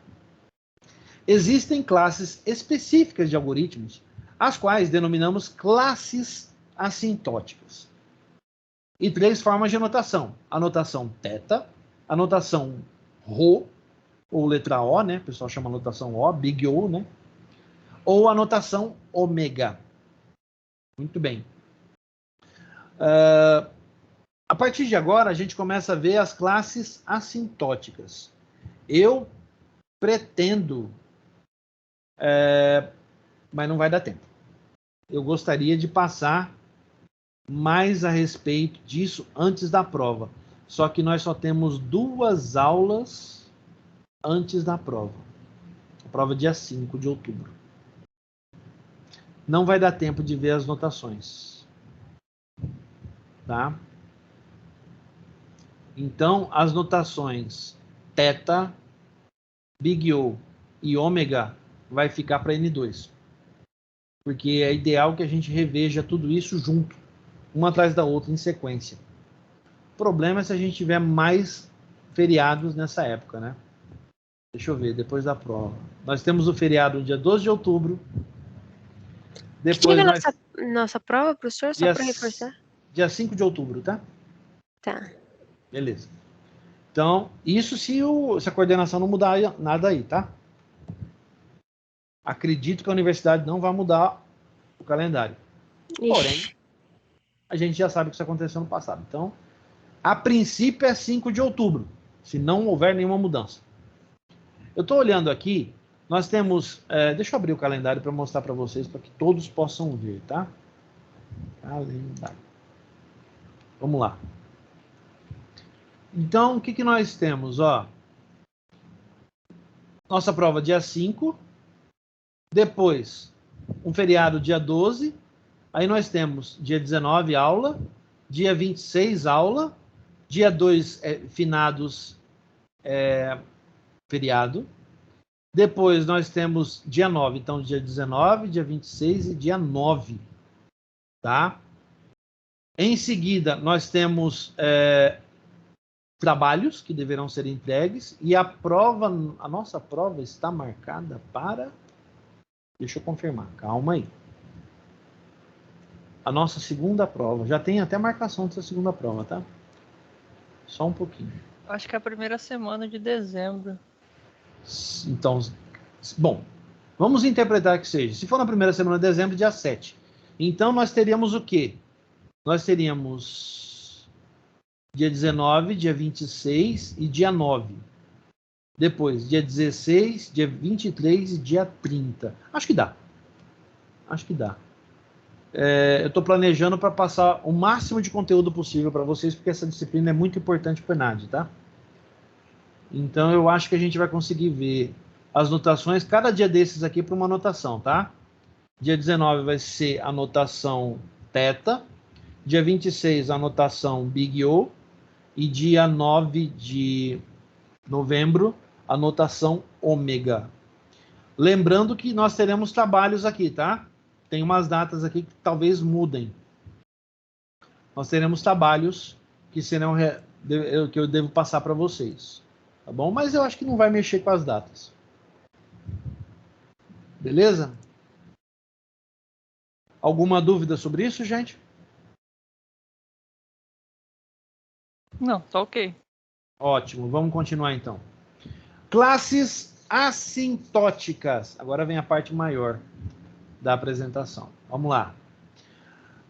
Existem classes específicas de algoritmos, as quais denominamos classes assintóticas. E 3 formas de anotação: a notação θ, a notação ρ, ou letra O, né? O pessoal chama a notação O, Big O, né? Ou a notação ômega. Muito bem. A partir de agora, a gente começa a ver as classes assintóticas. Eu pretendo, mas não vai dar tempo. Eu gostaria de passar mais a respeito disso antes da prova. Só que nós só temos 2 aulas antes da prova. A prova é dia 5 de outubro. Não vai dar tempo de ver as notações. Tá? Então, as notações θ, Big O e ômega vai ficar para N2. Porque é ideal que a gente reveja tudo isso junto, uma atrás da outra, em sequência. O problema é se a gente tiver mais feriados nessa época, né? Deixa eu ver, depois da prova. Nós temos o feriado no dia 12 de outubro. Depois nossa prova, professor, só para reforçar? Dia 5 de outubro, tá? Tá. Beleza. Então, isso se a coordenação não mudar nada aí, tá? Acredito que a universidade não vai mudar o calendário. Ixi. Porém, a gente já sabe o que isso aconteceu no passado. Então, a princípio é 5 de outubro, se não houver nenhuma mudança. Eu estou olhando aqui, nós temos... deixa eu abrir o calendário para mostrar para vocês, para que todos possam ver, tá? Calendário. Vamos lá. Então, o que nós temos? Ó, nossa prova dia 5, depois um feriado dia 12, aí nós temos dia 19 aula, dia 26 aula, dia 2 finados feriado, depois nós temos dia 9, então dia 19, dia 26 e dia 9, tá? Em seguida, nós temos trabalhos que deverão ser entregues e a nossa prova está marcada para... Deixa eu confirmar, calma aí. A nossa segunda prova, já tem até marcação dessa segunda prova, tá? Só um pouquinho. Acho que é a primeira semana de dezembro. Então, bom, vamos interpretar que seja. Se for na primeira semana de dezembro, dia 7. Então, nós teríamos o quê? Nós teríamos dia 19, dia 26 e dia 9. Depois, dia 16, dia 23 e dia 30. Acho que dá. Acho que dá. Eu estou planejando para passar o máximo de conteúdo possível para vocês, porque essa disciplina é muito importante para o ENAD, tá? Então, eu acho que a gente vai conseguir ver as notações, cada dia desses aqui para uma anotação, tá? Dia 19 vai ser a notação θ, dia 26 a notação Big O, e dia 9 de novembro a notação ômega. Lembrando que nós teremos trabalhos aqui, tá? Tem umas datas aqui que talvez mudem. Nós teremos trabalhos que serão que eu devo passar para vocês, tá bom? Mas eu acho que não vai mexer com as datas. Beleza? Alguma dúvida sobre isso, gente? Não, tá ok. Ótimo, vamos continuar então. Classes assintóticas. Agora vem a parte maior da apresentação. Vamos lá.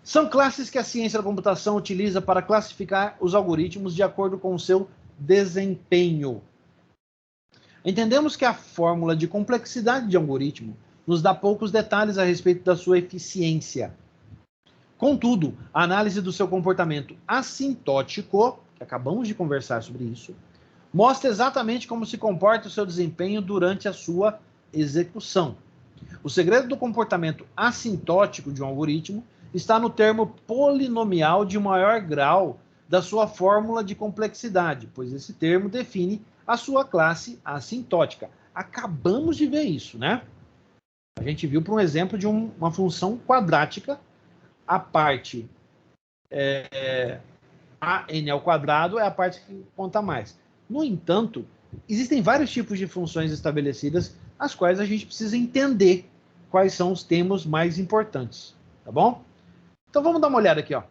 São classes que a ciência da computação utiliza para classificar os algoritmos de acordo com o seu desempenho. Entendemos que a fórmula de complexidade de algoritmo nos dá poucos detalhes a respeito da sua eficiência. Contudo, a análise do seu comportamento assintótico, que acabamos de conversar sobre isso, mostra exatamente como se comporta o seu desempenho durante a sua execução. O segredo do comportamento assintótico de um algoritmo está no termo polinomial de maior grau da sua fórmula de complexidade, pois esse termo define a sua classe assintótica. Acabamos de ver isso, né? A gente viu por um exemplo de uma função quadrática, a parte an ao quadrado é a parte que conta mais. No entanto, existem vários tipos de funções estabelecidas, as quais a gente precisa entender quais são os termos mais importantes, tá bom? Então vamos dar uma olhada aqui, ó.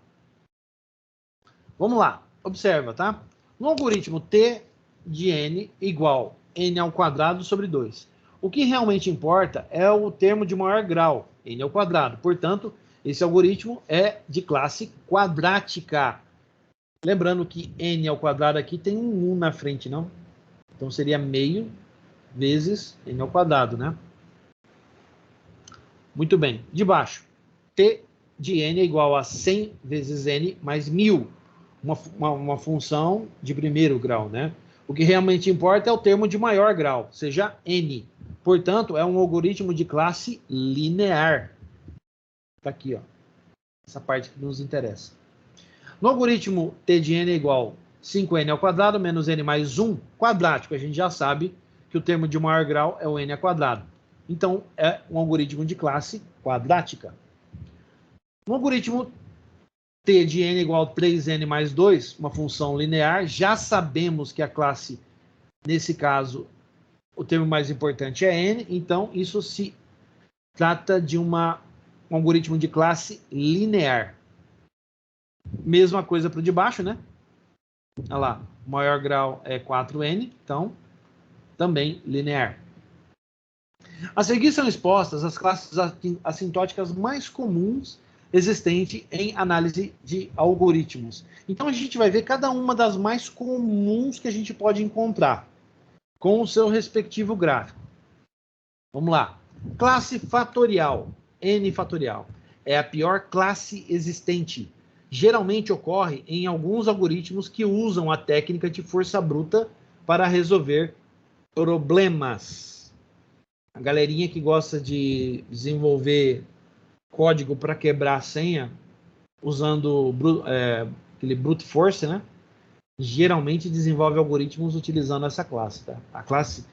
Vamos lá, observa, tá? No algoritmo T de n igual n ao quadrado sobre 2. O que realmente importa é o termo de maior grau, n ao quadrado. Portanto, esse algoritmo é de classe quadrática. Lembrando que n ao quadrado aqui tem um 1 na frente, não? Então seria meio vezes n ao quadrado, né? Muito bem. De baixo, t de n é igual a 100 vezes n mais 1000. Uma função de primeiro grau, né? O que realmente importa é o termo de maior grau, seja n. Portanto, é um algoritmo de classe linear. Está aqui, ó. Essa parte que nos interessa. No algoritmo t de n é igual 5n ao quadrado menos n mais 1 quadrático. A gente já sabe que o termo de maior grau é o n ao quadrado. Então, é um algoritmo de classe quadrática. No algoritmo t de n é igual a 3n mais 2, uma função linear, já sabemos que a classe, nesse caso, o termo mais importante é n, então isso se trata de um algoritmo de classe linear. Mesma coisa para o de baixo, né? Olha lá, o maior grau é 4n, então também linear. A seguir são expostas as classes assintóticas mais comuns existentes em análise de algoritmos. Então a gente vai ver cada uma das mais comuns que a gente pode encontrar, com o seu respectivo gráfico. Vamos lá. Classe fatorial, n fatorial, é a pior classe existente. Geralmente ocorre em alguns algoritmos que usam a técnica de força bruta para resolver problemas. A galerinha que gosta de desenvolver código para quebrar a senha usando aquele brute force, né? Geralmente desenvolve algoritmos utilizando essa classe, tá? A classe,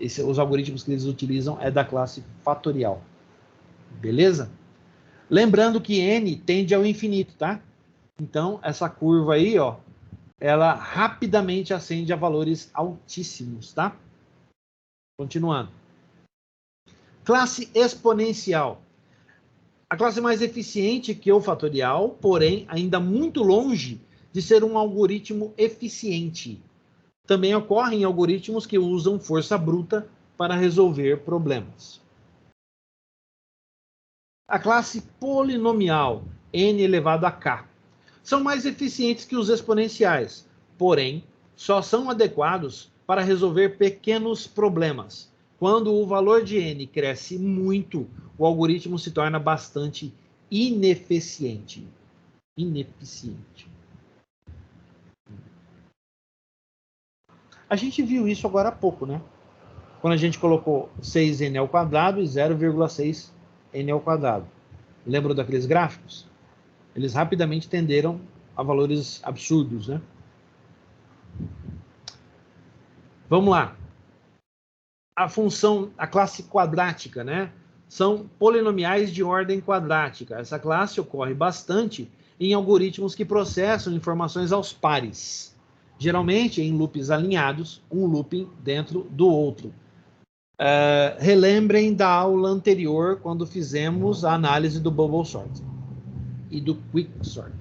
os algoritmos que eles utilizam é da classe fatorial. Beleza? Lembrando que n tende ao infinito, tá? Então, essa curva aí, ó, ela rapidamente ascende a valores altíssimos, tá? Continuando. Classe exponencial. A classe mais eficiente que o fatorial, porém, ainda muito longe de ser um algoritmo eficiente. Também ocorre em algoritmos que usam força bruta para resolver problemas. A classe polinomial, n elevado a k, são mais eficientes que os exponenciais, porém, só são adequados para resolver pequenos problemas. Quando o valor de n cresce muito, o algoritmo se torna bastante ineficiente. A gente viu isso agora há pouco, né? Quando a gente colocou 6n ao quadrado e 0,6n ao quadrado. Lembram daqueles gráficos? Eles rapidamente tenderam a valores absurdos, né? Vamos lá. A classe quadrática, né? São polinomiais de ordem quadrática. Essa classe ocorre bastante em algoritmos que processam informações aos pares. Geralmente em loops alinhados, um looping dentro do outro. Relembrem da aula anterior, quando fizemos a análise do bubble sort e do quick sort.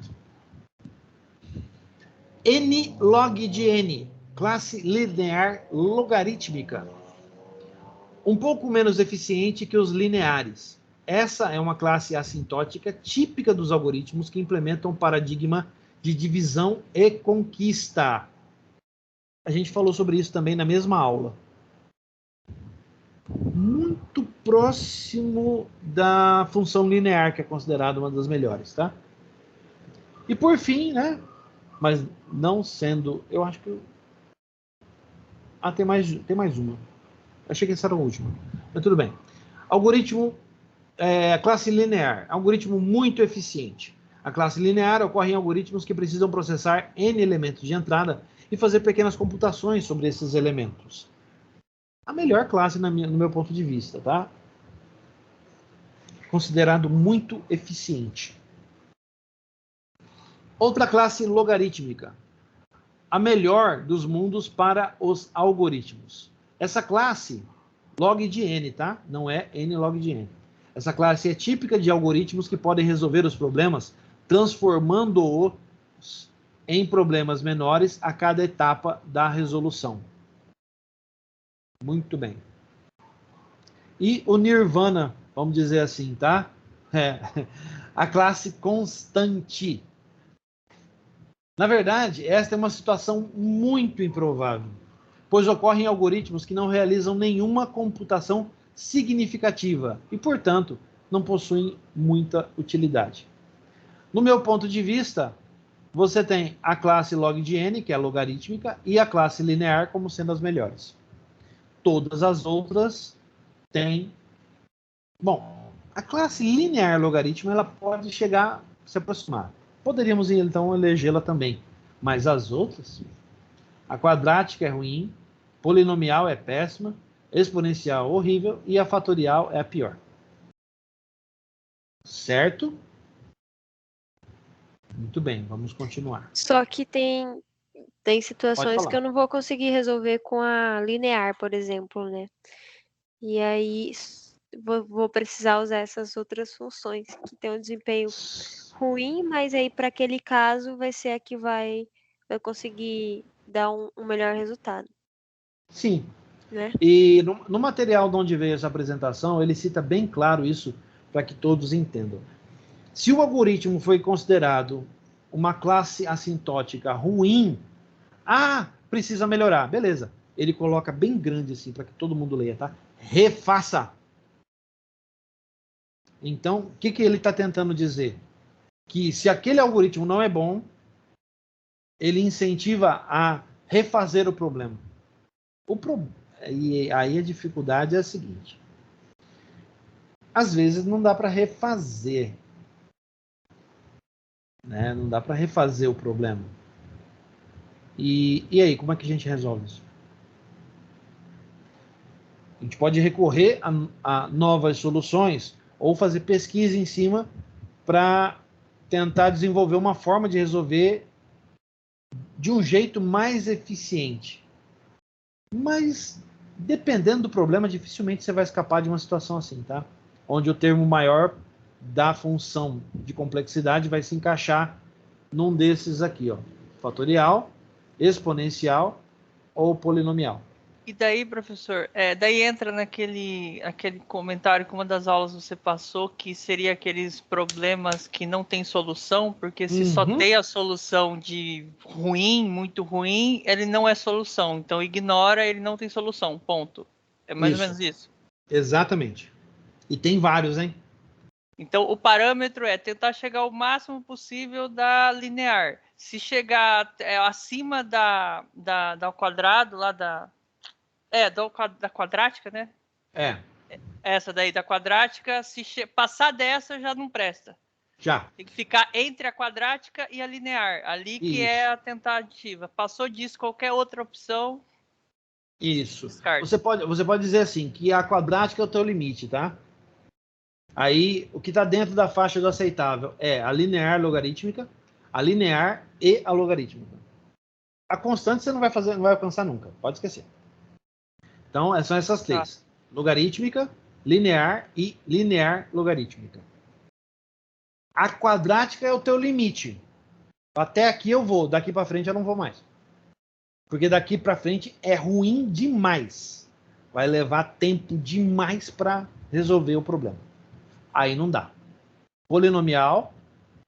N log de n, classe linear logarítmica. Um pouco menos eficiente que os lineares. essa é uma classe assintótica típica dos algoritmos que implementam um paradigma de divisão e conquista. A gente falou sobre isso também na mesma aula. Muito próximo da função linear, que é considerada uma das melhores, tá? E por fim, né? Mas não sendo, eu acho que... Ah, tem mais uma. Achei que essa era a última. Mas tudo bem. Algoritmo, classe linear. Algoritmo muito eficiente. A classe linear ocorre em algoritmos que precisam processar N elementos de entrada e fazer pequenas computações sobre esses elementos. A melhor classe no meu ponto de vista, tá? Considerado muito eficiente. Outra classe logarítmica. A melhor dos mundos para os algoritmos. Essa classe, log de n, tá? Não é n log de n. Essa classe é típica de algoritmos que podem resolver os problemas transformando-os em problemas menores a cada etapa da resolução. Muito bem. E o nirvana, vamos dizer assim, tá? A classe constante. Na verdade, esta é uma situação muito improvável, pois ocorre em algoritmos que não realizam nenhuma computação significativa e, portanto, não possuem muita utilidade. No meu ponto de vista, você tem a classe log de n, que é logarítmica, e a classe linear como sendo as melhores. Todas as outras têm... Bom, a classe linear logarítmica ela pode chegar a se aproximar. Poderíamos, então, elegê-la também. Mas as outras... A quadrática é ruim, polinomial é péssima, exponencial horrível e a fatorial é a pior. Certo? Muito bem, vamos continuar. Só que tem situações que eu não vou conseguir resolver com a linear, por exemplo, né? E aí vou precisar usar essas outras funções que tem um desempenho ruim, mas aí para aquele caso vai ser a que vai conseguir dar um melhor resultado. Sim. Né? E no material de onde veio essa apresentação, ele cita bem claro isso para que todos entendam. Se o algoritmo foi considerado uma classe assintótica ruim, precisa melhorar. Beleza. Ele coloca bem grande assim para que todo mundo leia, tá? Refaça. Então, o que ele está tentando dizer? Que se aquele algoritmo não é bom, ele incentiva a refazer o problema. E aí a dificuldade é a seguinte. Às vezes não dá para refazer. Né? Não dá para refazer o problema. E aí, como é que a gente resolve isso? A gente pode recorrer a novas soluções ou fazer pesquisa em cima para tentar desenvolver uma forma de resolver de um jeito mais eficiente. Mas, dependendo do problema, dificilmente você vai escapar de uma situação assim, tá? Onde o termo maior da função de complexidade vai se encaixar num desses aqui, ó. Fatorial, exponencial ou polinomial. E daí, professor, daí entra aquele comentário que uma das aulas você passou, que seria aqueles problemas que não tem solução, porque se só tem a solução de ruim, muito ruim, ele não é solução. Então, ignora, ele não tem solução, ponto. É mais ou menos isso. Exatamente. E tem vários, hein? Então, o parâmetro é tentar chegar o máximo possível da linear. Se chegar acima da ao quadrado, lá da quadrática, né? Essa daí da quadrática, se passar dessa, já não presta. Já. Tem que ficar entre a quadrática e a linear. Ali que é a tentativa. Passou disso, qualquer outra opção... Isso. Descarte. Você pode dizer assim, que a quadrática é o teu limite, tá? Aí, o que está dentro da faixa do aceitável é a linear logarítmica, a linear e a logarítmica. A constante você não vai alcançar nunca. Pode esquecer. Então, são essas três. Logarítmica, linear e linear logarítmica. A quadrática é o teu limite. Até aqui eu vou, daqui para frente eu não vou mais. Porque daqui para frente é ruim demais. Vai levar tempo demais para resolver o problema. aí não dá. Polinomial,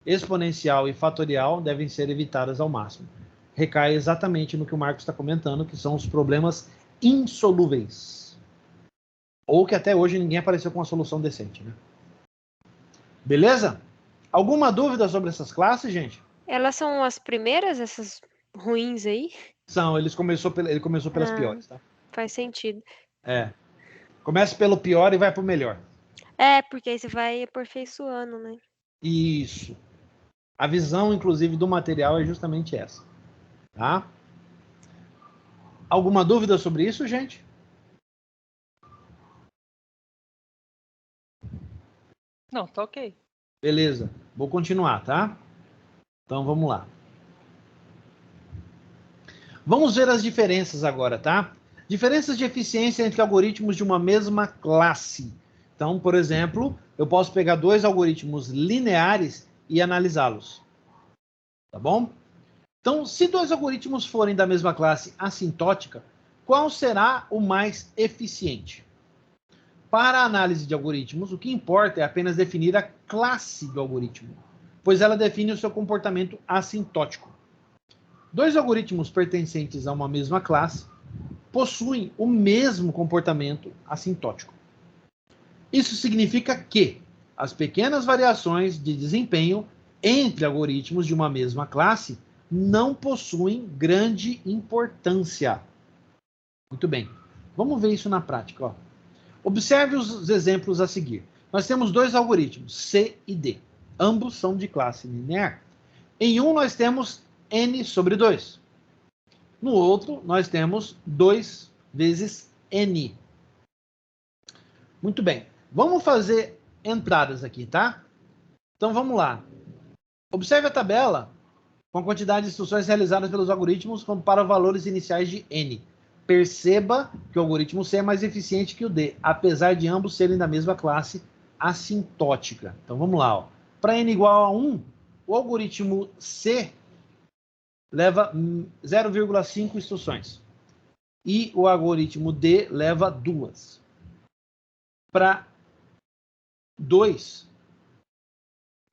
exponencial e fatorial devem ser evitadas ao máximo. Recai exatamente no que o Marcos está comentando, que são os problemas insolúveis. Ou que até hoje ninguém apareceu com uma solução decente, né? Beleza? Alguma dúvida sobre essas classes, gente? Elas são as primeiras, essas ruins aí? Ele começou pelas piores, tá? Faz sentido. Começa pelo pior e vai pro melhor. Porque aí você vai aperfeiçoando, né? Isso. A visão, inclusive, do material é justamente essa. Tá? Alguma dúvida sobre isso, gente? Não, tá ok. Beleza. Vou continuar, tá? Então, vamos lá. Vamos ver as diferenças agora, tá? Diferenças de eficiência entre algoritmos de uma mesma classe. Então, por exemplo, eu posso pegar dois algoritmos lineares e analisá-los. Tá bom? Então, se dois algoritmos forem da mesma classe assintótica, qual será o mais eficiente? Para a análise de algoritmos, o que importa é apenas definir a classe do algoritmo, pois ela define o seu comportamento assintótico. Dois algoritmos pertencentes a uma mesma classe possuem o mesmo comportamento assintótico. Isso significa que as pequenas variações de desempenho entre algoritmos de uma mesma classe não possuem grande importância. Muito bem. Vamos ver isso na prática. Ó. Observe os exemplos a seguir. Nós temos dois algoritmos, C e D. Ambos são de classe linear. Em um, nós temos n sobre 2. No outro, nós temos 2 vezes n. Muito bem. Vamos fazer entradas aqui, tá? Então, vamos lá. Observe a tabela com a quantidade de instruções realizadas pelos algoritmos para valores iniciais de n. Perceba que o algoritmo C é mais eficiente que o D, apesar de ambos serem da mesma classe assintótica. Então, vamos lá. Para n igual a 1, o algoritmo C leva 0,5 instruções. E o algoritmo D leva 2. Para 2,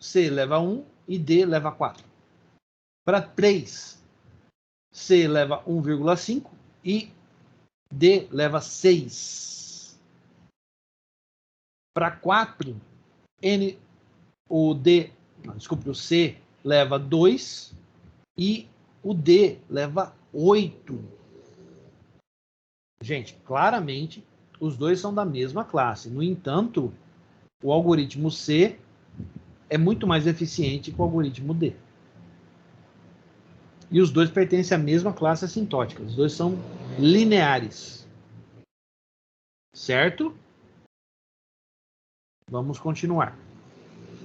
C leva 1 e D leva 4. Para 3, C leva 1,5 e D leva 6. Para 4, o C leva 2 e o D leva 8. Gente, claramente, os dois são da mesma classe. No entanto, o algoritmo C é muito mais eficiente que o algoritmo D. E os dois pertencem à mesma classe assintótica. Os dois são lineares. Certo? Vamos continuar.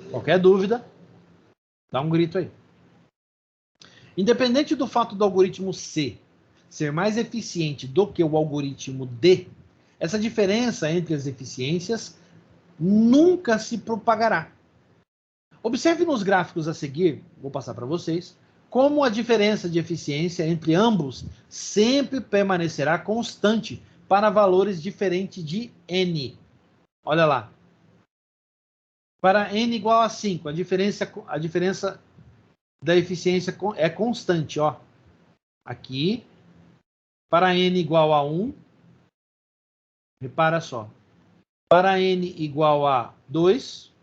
Qualquer dúvida, dá um grito aí. Independente do fato do algoritmo C ser mais eficiente do que o algoritmo D, essa diferença entre as eficiências nunca se propagará. Observe nos gráficos a seguir, vou passar para vocês, como a diferença de eficiência entre ambos sempre permanecerá constante para valores diferentes de n. Olha lá. Para n igual a 5, a diferença da eficiência é constante. Ó. Aqui, para n igual a 1, repara só. Para n igual a 2,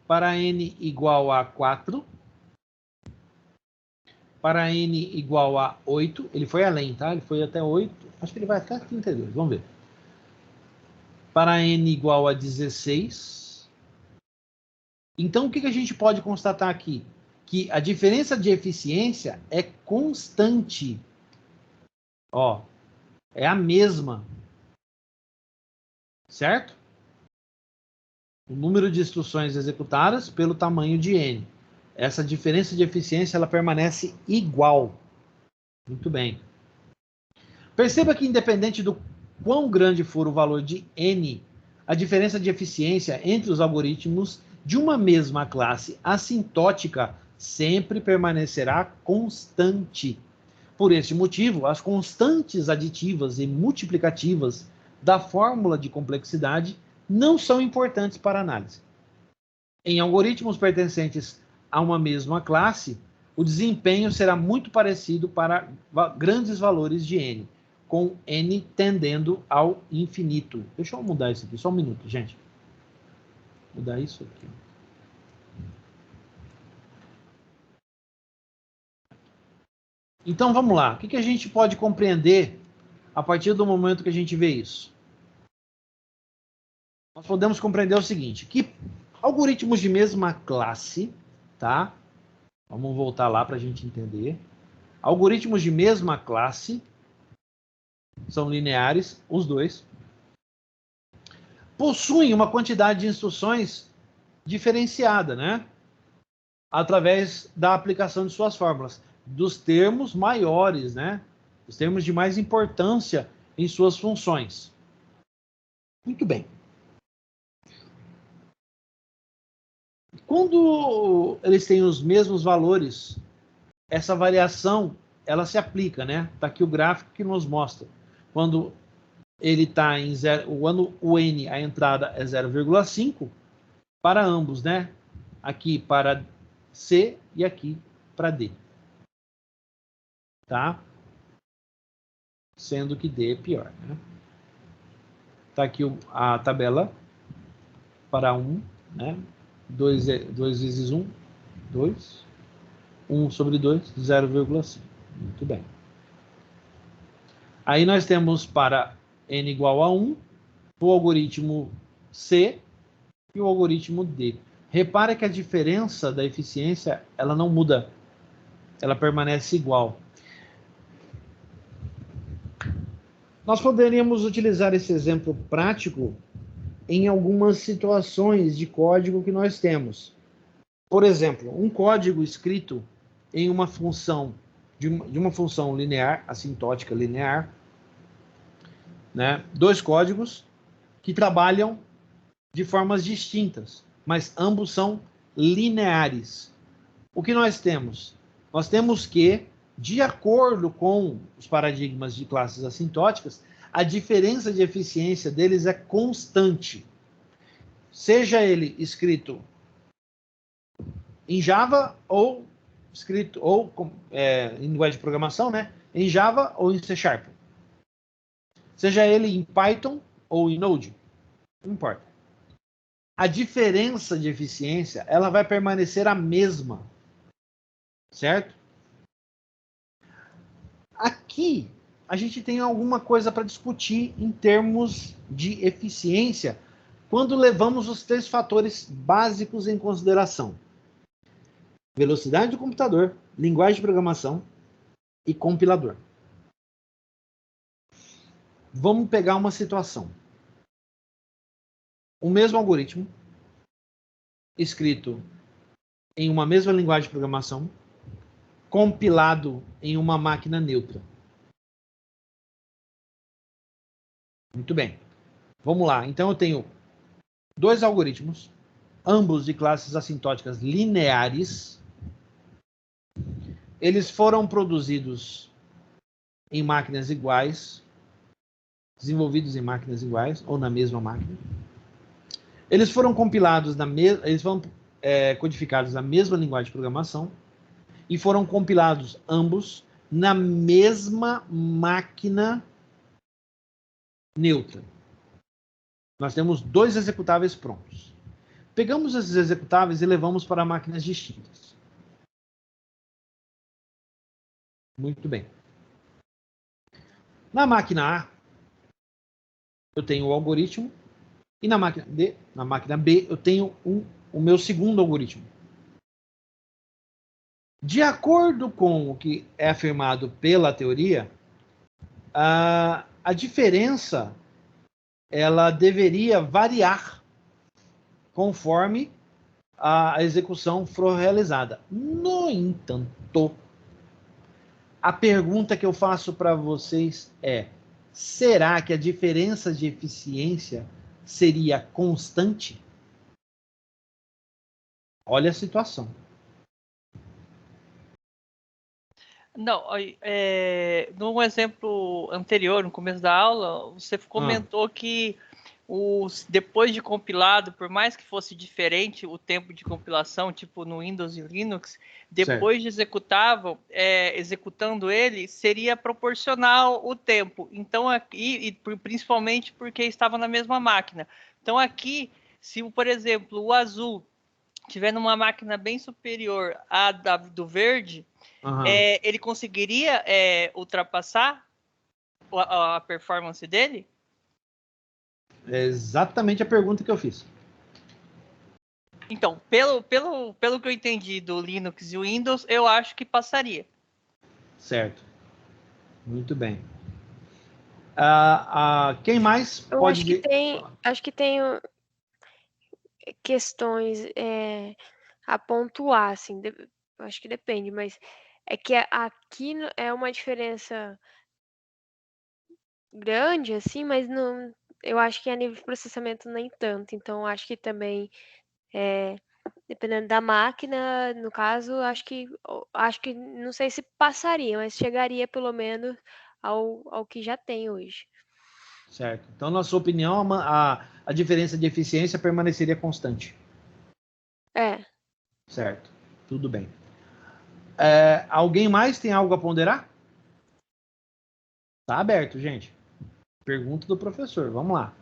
para n igual a 4, para n igual a 8, ele foi além, tá? Ele foi até 8, acho que ele vai até 32, vamos ver. Para n igual a 16. Então, o que a gente pode constatar aqui? Que a diferença de eficiência é constante. Ó, é a mesma. Certo? O número de instruções executadas pelo tamanho de n. Essa diferença de eficiência ela permanece igual. Muito bem. Perceba que independente do quão grande for o valor de n, a diferença de eficiência entre os algoritmos de uma mesma classe assintótica sempre permanecerá constante. Por este motivo, as constantes aditivas e multiplicativas da fórmula de complexidade não são importantes para análise. Em algoritmos pertencentes a uma mesma classe, o desempenho será muito parecido para grandes valores de n, com n tendendo ao infinito. Deixa eu mudar isso aqui, só um minuto, gente. Vou mudar isso aqui. Então, vamos lá. O que a gente pode compreender a partir do momento que a gente vê isso? Nós podemos compreender o seguinte, que algoritmos de mesma classe, tá? Vamos voltar lá para a gente entender. Algoritmos de mesma classe são lineares, os dois, possuem uma quantidade de instruções diferenciada, né? Através da aplicação de suas fórmulas, dos termos maiores, né? Os termos de mais importância em suas funções. Muito bem. Quando eles têm os mesmos valores, essa variação, ela se aplica, né? Está aqui o gráfico que nos mostra. Quando ele está em zero, o n, a entrada é 0,5, para ambos, né? Aqui para C e aqui para D. Tá? Sendo que D é pior, né? Tá aqui a tabela para 1, né? 2 vezes 1, 2. 1 sobre 2, 0,5. Muito bem. Aí nós temos para n igual a 1, o algoritmo C e o algoritmo D. Repara que a diferença da eficiência, ela não muda. Ela permanece igual. Nós poderíamos utilizar esse exemplo prático em algumas situações de código que nós temos. Por exemplo, um código escrito em uma função, de uma função linear, assintótica linear, né? Dois códigos que trabalham de formas distintas, mas ambos são lineares. O que nós temos? Nós temos que, de acordo com os paradigmas de classes assintóticas, a diferença de eficiência deles é constante. Seja ele escrito em Java ou escrito em linguagem de programação, né? Em Java ou em C Sharp. Seja ele em Python ou em Node, não importa. A diferença de eficiência, ela vai permanecer a mesma, certo? Aqui, a gente tem alguma coisa para discutir em termos de eficiência, quando levamos os 3 fatores básicos em consideração: velocidade do computador, linguagem de programação e compilador. Vamos pegar uma situação. O mesmo algoritmo, escrito em uma mesma linguagem de programação, compilado em uma máquina neutra. Muito bem. Vamos lá. Então, eu tenho 2 algoritmos, ambos de classes assintóticas lineares. Eles foram produzidos em máquinas iguais, desenvolvidos em máquinas iguais, ou na mesma máquina. Eles foram compilados eles foram codificados na mesma linguagem de programação e foram compilados ambos na mesma máquina neutra. Nós temos 2 executáveis prontos. Pegamos esses executáveis e levamos para máquinas distintas. Muito bem. Na máquina A, eu tenho o algoritmo, e na máquina B, eu tenho o meu segundo algoritmo. De acordo com o que é afirmado pela teoria, a diferença ela deveria variar conforme a execução for realizada. No entanto, a pergunta que eu faço para vocês é: será que a diferença de eficiência seria constante? Olha a situação. Não, num exemplo anterior, no começo da aula, você comentou que depois de compilado, por mais que fosse diferente o tempo de compilação, tipo no Windows e Linux, depois de executando ele, seria proporcional o tempo. Então, aqui, principalmente porque estava na mesma máquina. Então, aqui, se, por exemplo, o azul tiver numa máquina bem superior à do verde, ele conseguiria ultrapassar a performance dele? É exatamente a pergunta que eu fiz. Então, pelo que eu entendi do Linux e o Windows, eu acho que passaria. Certo. Muito bem. Quem mais Eu pode... acho que tem questões a pontuar, assim, acho que depende, mas é que aqui é uma diferença grande, assim, mas não, eu acho que a nível de processamento nem tanto. Então, acho que também, dependendo da máquina, no caso, acho que não sei se passaria, mas chegaria pelo menos ao que já tem hoje. Certo. Então, na sua opinião, a diferença de eficiência permaneceria constante. Certo. Tudo bem. Alguém mais tem algo a ponderar? Tá aberto, gente. Pergunta do professor. Vamos lá.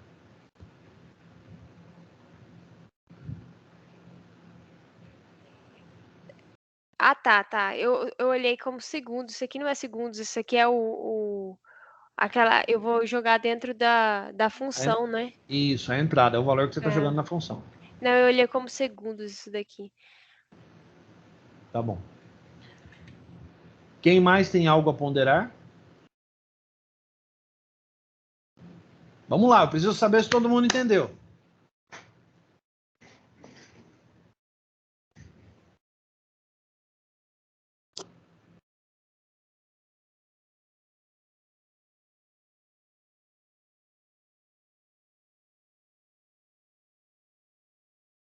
Tá. Eu olhei como segundos. Isso aqui não é segundos, isso aqui é eu vou jogar dentro da função, né? Isso, a entrada. É o valor que você está jogando na função. Não, eu olhei como segundos isso daqui. Tá bom. Quem mais tem algo a ponderar? Vamos lá, eu preciso saber se todo mundo entendeu.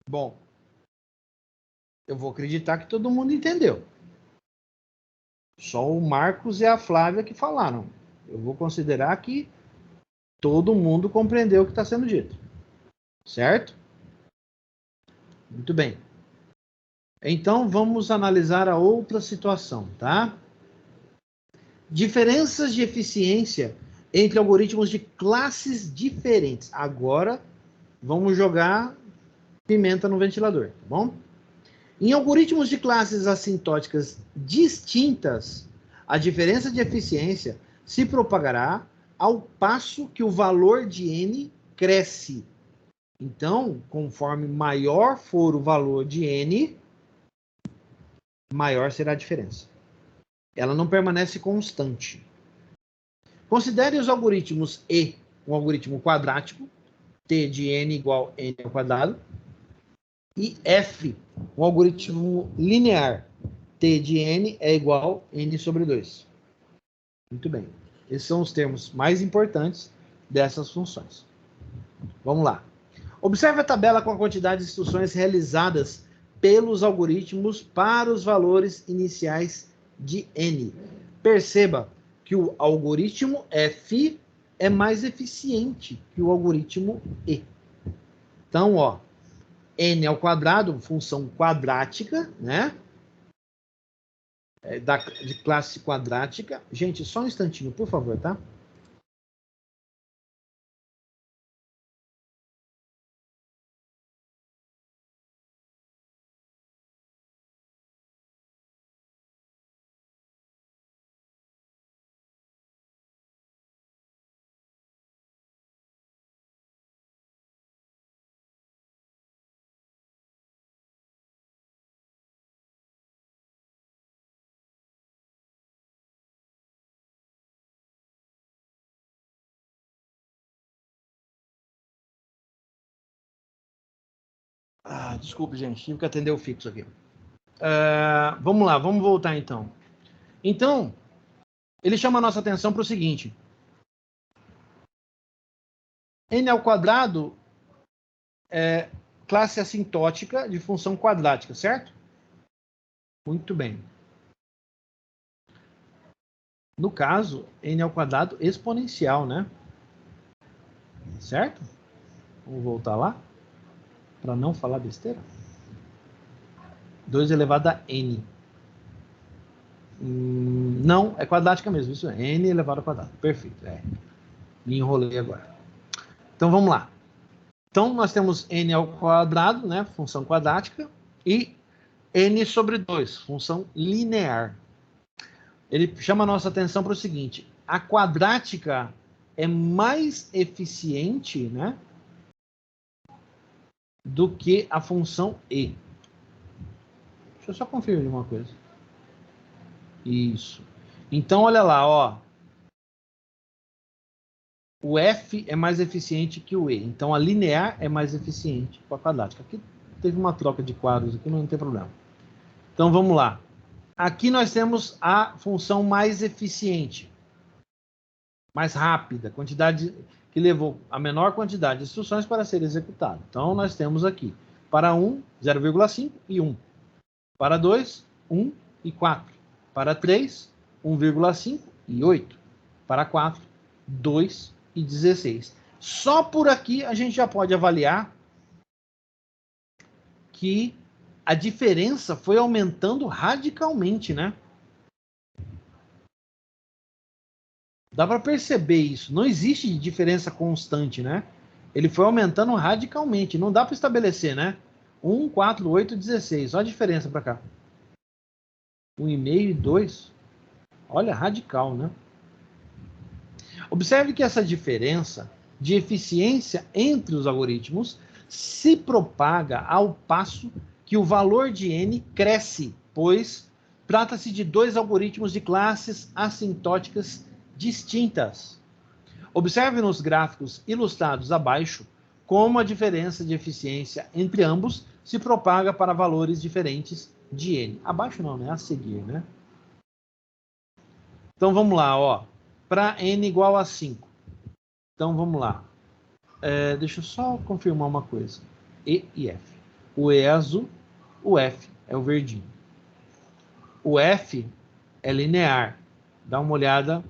Bom, eu vou acreditar que todo mundo entendeu. Só o Marcos e a Flávia que falaram. Eu vou considerar que todo mundo compreendeu o que está sendo dito. Certo? Muito bem. Então, vamos analisar a outra situação, tá? Diferenças de eficiência entre algoritmos de classes diferentes. Agora, vamos jogar pimenta no ventilador, tá bom? Em algoritmos de classes assintóticas distintas, a diferença de eficiência se propagará ao passo que o valor de n cresce. Então, conforme maior for o valor de n, maior será a diferença. Ela não permanece constante. Considere os algoritmos E, um algoritmo quadrático, T de n igual n ao quadrado, e F, um algoritmo linear, T de n é igual a n sobre 2. Muito bem. Esses são os termos mais importantes dessas funções. Vamos lá. Observe a tabela com a quantidade de instruções realizadas pelos algoritmos para os valores iniciais de n. Perceba que o algoritmo F é mais eficiente que o algoritmo E. Então, ó, n ao quadrado, função quadrática, né? De classe quadrática. Gente, só um instantinho, por favor, tá? Desculpe, gente, tive que atender o fixo aqui. Vamos lá, vamos voltar então. Então, ele chama a nossa atenção para o seguinte. N ao quadrado é classe assintótica de função quadrática, certo? Muito bem. No caso, n ao quadrado exponencial, né? Certo? Vamos voltar lá, para não falar besteira. 2 elevado a n. Não, é quadrática mesmo, isso é n elevado ao quadrado. Perfeito, me enrolei agora. Então, vamos lá. Então, nós temos n ao quadrado, né, função quadrática, e n sobre 2, função linear. Ele chama a nossa atenção para o seguinte, a quadrática é mais eficiente, né, do que a função e. Deixa eu só conferir uma coisa. Isso. Então, olha lá, ó. O f é mais eficiente que o e. Então, a linear é mais eficiente com a quadrática. Aqui teve uma troca de quadros, aqui não tem problema. Então, vamos lá. Aqui nós temos a função mais eficiente. Mais rápida. Quantidade que levou a menor quantidade de instruções para ser executado. Então, nós temos aqui. Para 1, 0,5 e 1. Para 2, 1 e 4. Para 3, 1,5 e 8. Para 4, 2 e 16. Só por aqui a gente já pode avaliar que a diferença foi aumentando radicalmente, né? Dá para perceber isso. Não existe diferença constante, né? Ele foi aumentando radicalmente. Não dá para estabelecer, né? 1, 4, 8, 16. Olha a diferença para cá. 1,5 e 2. Olha, radical, né? Observe que essa diferença de eficiência entre os algoritmos se propaga ao passo que o valor de n cresce, pois trata-se de 2 algoritmos de classes assintóticas distintas. Observe nos gráficos ilustrados abaixo como a diferença de eficiência entre ambos se propaga para valores diferentes de n. Abaixo não, né? A seguir, né? Então, vamos lá, ó. Para n igual a 5. Então, vamos lá. Deixa eu só confirmar uma coisa. E e F. O E é azul, o F é o verdinho. O F é linear. Dá uma olhada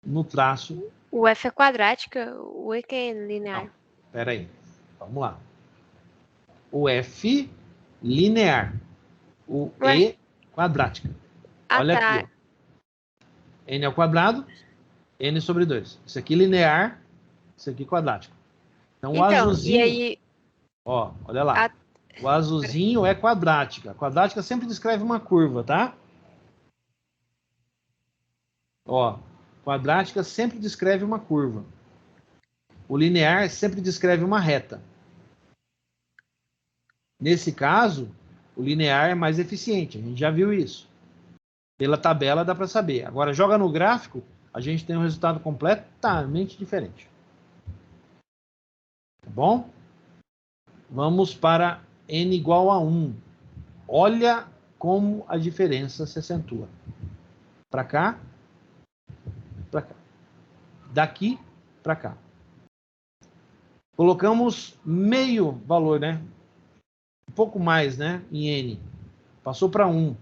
no traço. O F é quadrática, o E que é linear. Não, espera aí. Vamos lá. O F linear. O E quadrática. Olha tá. aqui, ó. N ao quadrado, N sobre 2. Isso aqui linear, isso aqui quadrático. Então, o azulzinho... E aí... Ó, olha lá. O azulzinho é quadrática. A quadrática sempre descreve uma curva, tá? Ó, quadrática sempre descreve uma curva. O linear sempre descreve uma reta. Nesse caso, o linear é mais eficiente. A gente já viu isso. Pela tabela dá para saber. Agora, joga no gráfico, a gente tem um resultado completamente diferente. Tá bom? Vamos para n igual a 1. Olha como a diferença se acentua. Para cá, para cá. Daqui para cá. Colocamos meio valor, né? Um pouco mais, né? Em n. Passou para 1.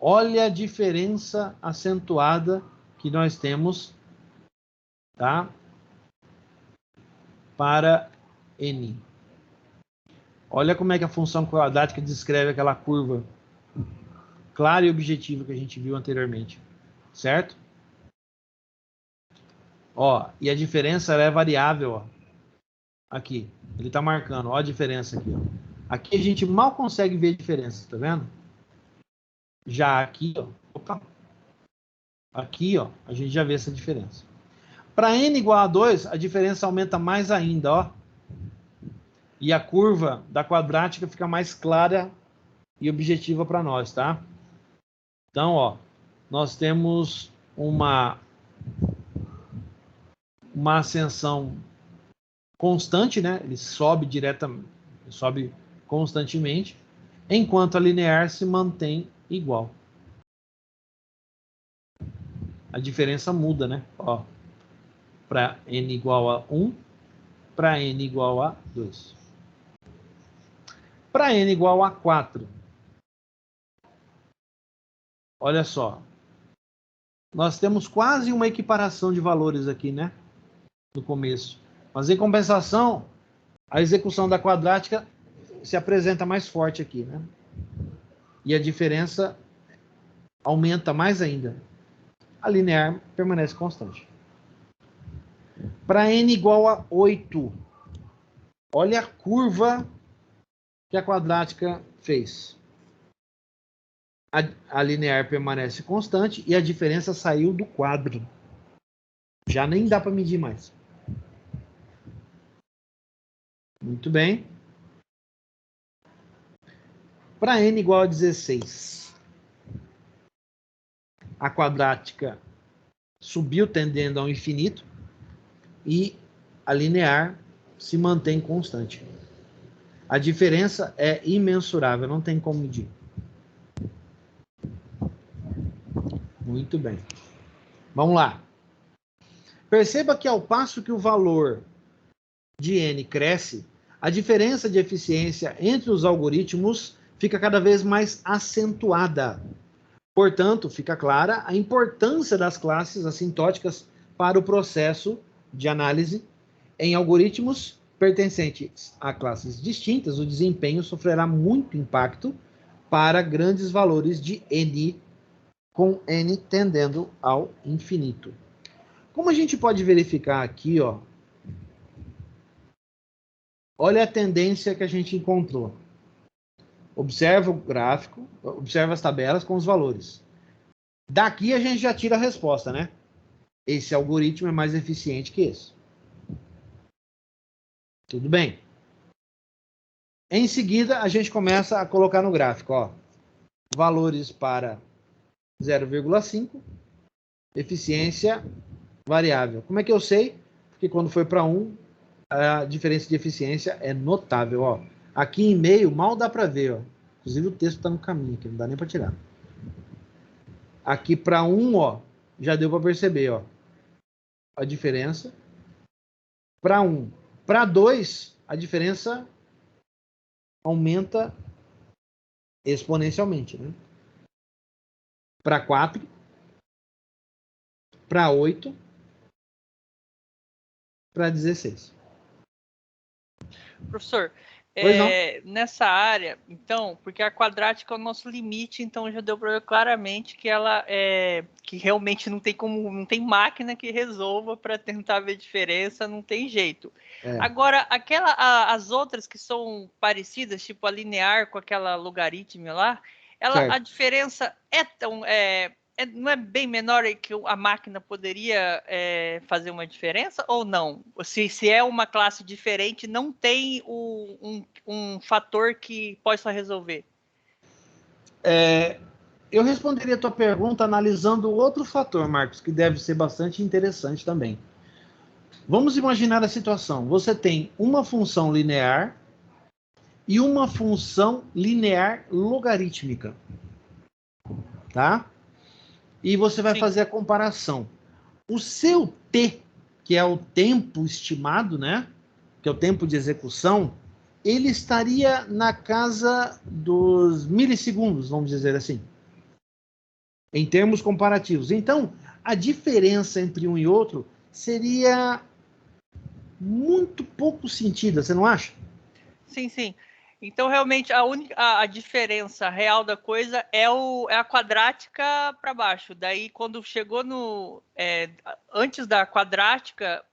Olha a diferença acentuada que nós temos, tá? Para n. Olha como é que a função quadrática descreve aquela curva clara e objetiva que a gente viu anteriormente. Certo? Ó, e a diferença ela é variável, ó. Aqui, ele está marcando, ó a diferença aqui, ó. Aqui a gente mal consegue ver a diferença, tá vendo? Já aqui, ó, opa, aqui, ó, a gente já vê essa diferença. Para n igual a 2, a diferença aumenta mais ainda, ó. E a curva da quadrática fica mais clara e objetiva para nós, tá? Então, ó, nós temos uma ascensão constante, né? Ele sobe diretamente, sobe constantemente, enquanto a linear se mantém igual. A diferença muda, né? Ó, para n igual a 1, para n igual a 2. Para n igual a 4, olha só, nós temos quase uma equiparação de valores aqui, né? no começo. Mas, em compensação, a execução da quadrática se apresenta mais forte aqui, né? E a diferença aumenta mais ainda. A linear permanece constante. Para n igual a 8, olha a curva que a quadrática fez. A linear permanece constante e a diferença saiu do quadro. Já nem dá para medir mais. Muito bem. Para n igual a 16, a quadrática subiu tendendo ao infinito e a linear se mantém constante. A diferença é imensurável, não tem como medir. Muito bem. Vamos lá. Perceba que ao passo que o valor de n cresce, a diferença de eficiência entre os algoritmos fica cada vez mais acentuada. Portanto, fica clara a importância das classes assintóticas para o processo de análise. Em algoritmos pertencentes a classes distintas, o desempenho sofrerá muito impacto para grandes valores de n, com n tendendo ao infinito. Como a gente pode verificar aqui, ó, olha a tendência que a gente encontrou. Observa o gráfico, observa as tabelas com os valores. Daqui a gente já tira a resposta, né? Esse algoritmo é mais eficiente que esse. Tudo bem. Em seguida, a gente começa a colocar no gráfico, ó, valores para 0,5, eficiência variável. Como é que eu sei? Porque quando foi para 1, a diferença de eficiência é notável, ó. Aqui em meio, mal dá para ver, ó. Inclusive o texto está no caminho aqui, não dá nem para tirar. Aqui para 1, ó, já deu para perceber, ó, a diferença. Para 1. Para 2, a diferença aumenta exponencialmente, né? Para 4, para 8, para 16. Professor, Pois não. nessa área, então, porque a quadrática é o nosso limite, então já deu para ver claramente que ela que realmente não tem como, não tem máquina que resolva para tentar ver diferença, não tem jeito. Agora, as outras que são parecidas, tipo a linear com aquela logaritmo lá, a diferença não é bem menor que a máquina poderia fazer uma diferença ou não? Se é uma classe diferente, não tem um fator que possa resolver? Eu responderia a tua pergunta analisando outro fator, Marcos, que deve ser bastante interessante também. Vamos imaginar a situação. Você tem uma função linear e uma função linear logarítmica. Tá? E você vai fazer a comparação. O seu t, que é o tempo estimado, né? Que é o tempo de execução, ele estaria na casa dos milissegundos, vamos dizer assim, em termos comparativos. Então, a diferença entre um e outro seria muito pouco sentida, você não acha? Sim, sim. Então, realmente, a diferença real da coisa é a quadrática para baixo. Daí, quando chegou antes da quadrática,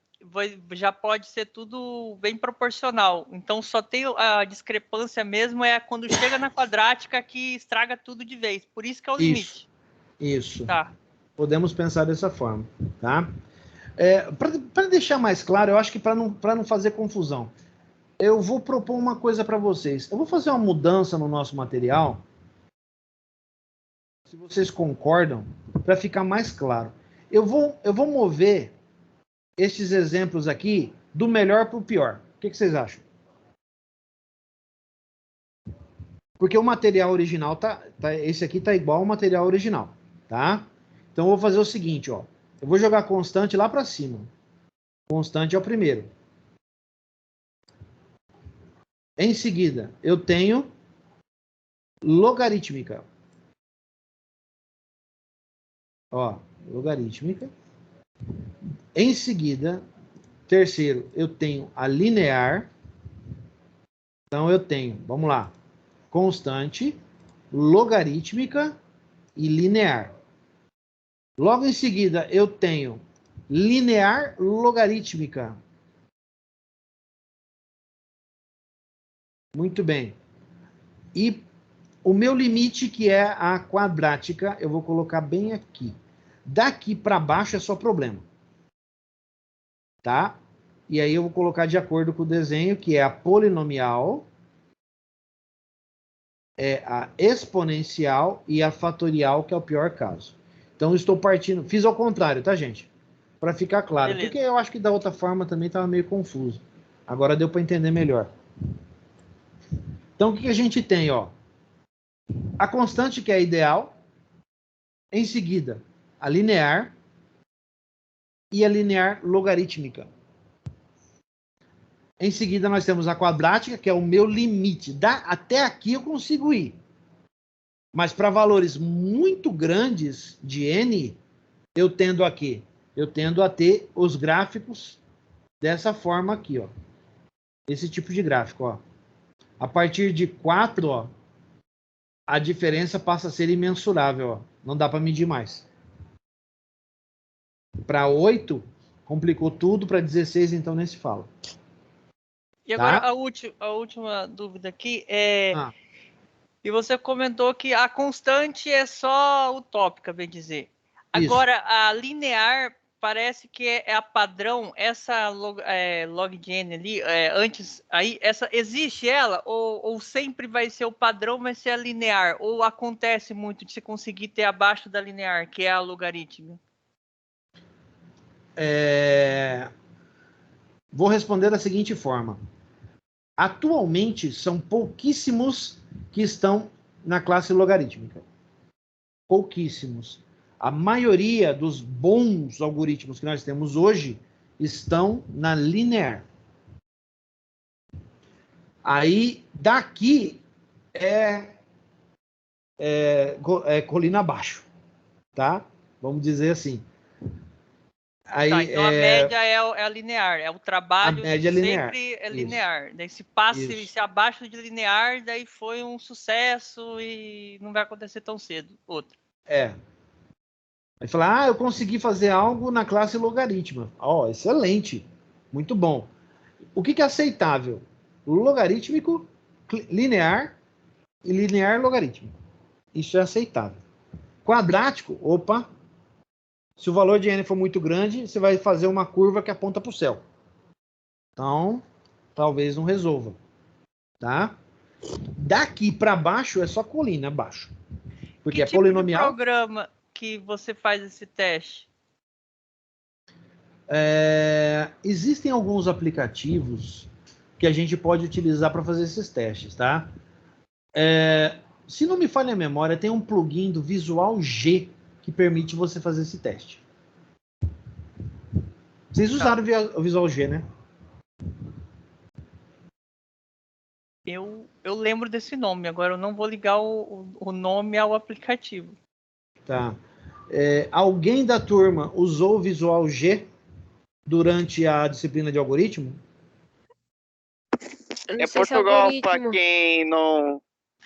já pode ser tudo bem proporcional. Então, só tem a discrepância mesmo quando chega na quadrática que estraga tudo de vez. Por isso que é o limite. Isso. Tá. Podemos pensar dessa forma, tá? Para deixar mais claro, eu acho que para não fazer confusão, eu vou propor uma coisa para vocês. Eu vou fazer uma mudança no nosso material, se vocês concordam, para ficar mais claro. Eu vou mover estes exemplos aqui do melhor para o pior. O que vocês acham? Porque o material original esse aqui tá igual ao material original, tá? Então eu vou fazer o seguinte, ó. Eu vou jogar constante lá para cima. Constante é o primeiro. Em seguida, eu tenho logarítmica. Ó, logarítmica. Em seguida, Terceiro, eu tenho a linear. Então, eu tenho, vamos lá, constante, logarítmica e linear. Logo em seguida, eu tenho linear logarítmica. Muito bem. E o meu limite, que é a quadrática, eu vou colocar bem aqui. Daqui para baixo é só problema. Tá? E aí eu vou colocar de acordo com o desenho, que é a polinomial, é a exponencial e a fatorial, que é o pior caso. Então, eu estou partindo... Fiz ao contrário, tá, gente? Para ficar claro. Beleza. Porque eu acho que da outra forma também estava meio confuso. Agora deu para entender melhor. Então, o que a gente tem, ó? A constante, que é a ideal. Em seguida, a linear e a linear logarítmica. Em seguida, nós temos a quadrática, que é o meu limite. Até aqui eu consigo ir. Mas para valores muito grandes de n, eu tendo a quê? Eu tendo a ter os gráficos dessa forma aqui, ó. Esse tipo de gráfico, ó. A partir de 4, ó, a diferença passa a ser imensurável, ó. Não dá para medir mais. Para 8, complicou tudo. Para 16, então, nem se fala. E agora Tá? a última dúvida aqui é... Ah, E você comentou que a constante é só utópica, bem dizer. isso. Agora, a linear parece que é a padrão, essa log de n ali, antes, aí, essa existe ela? Ou sempre vai ser o padrão, vai ser a linear? Ou acontece muito de você conseguir ter abaixo da linear, que é a logarítmica? Vou responder da seguinte forma. Atualmente, são pouquíssimos que estão na classe logarítmica. Pouquíssimos. A maioria dos bons algoritmos que nós temos hoje estão na linear. Aí, daqui é colina abaixo, tá? Vamos dizer assim. Aí, Tá, então a média é a linear, é o trabalho a média linear. sempre é Isso. linear. Daí se passa, Isso. se abaixo de linear, daí foi um sucesso e não vai acontecer tão cedo. Outro. Aí fala, eu consegui fazer algo na classe logarítmica. Ó, excelente. Muito bom. O que é aceitável? Logarítmico, linear e linear logarítmico. Isso é aceitável. Quadrático, opa. Se o valor de n for muito grande, você vai fazer uma curva que aponta para o céu. Então, talvez não resolva. Tá? Daqui para baixo é só colina abaixo. Porque que tipo polinomial. de programa que você faz esse teste? Existem alguns aplicativos que a gente pode utilizar para fazer esses testes, tá? Se não me falha a memória, tem um plugin do Visual G que permite você fazer esse teste. Vocês usaram o Visual G, né? Eu lembro desse nome, agora eu não vou ligar o nome ao aplicativo. Tá. Alguém da turma usou o Visual G durante a disciplina de algoritmo? Eu não sei se Portugal, algoritmo. para quem não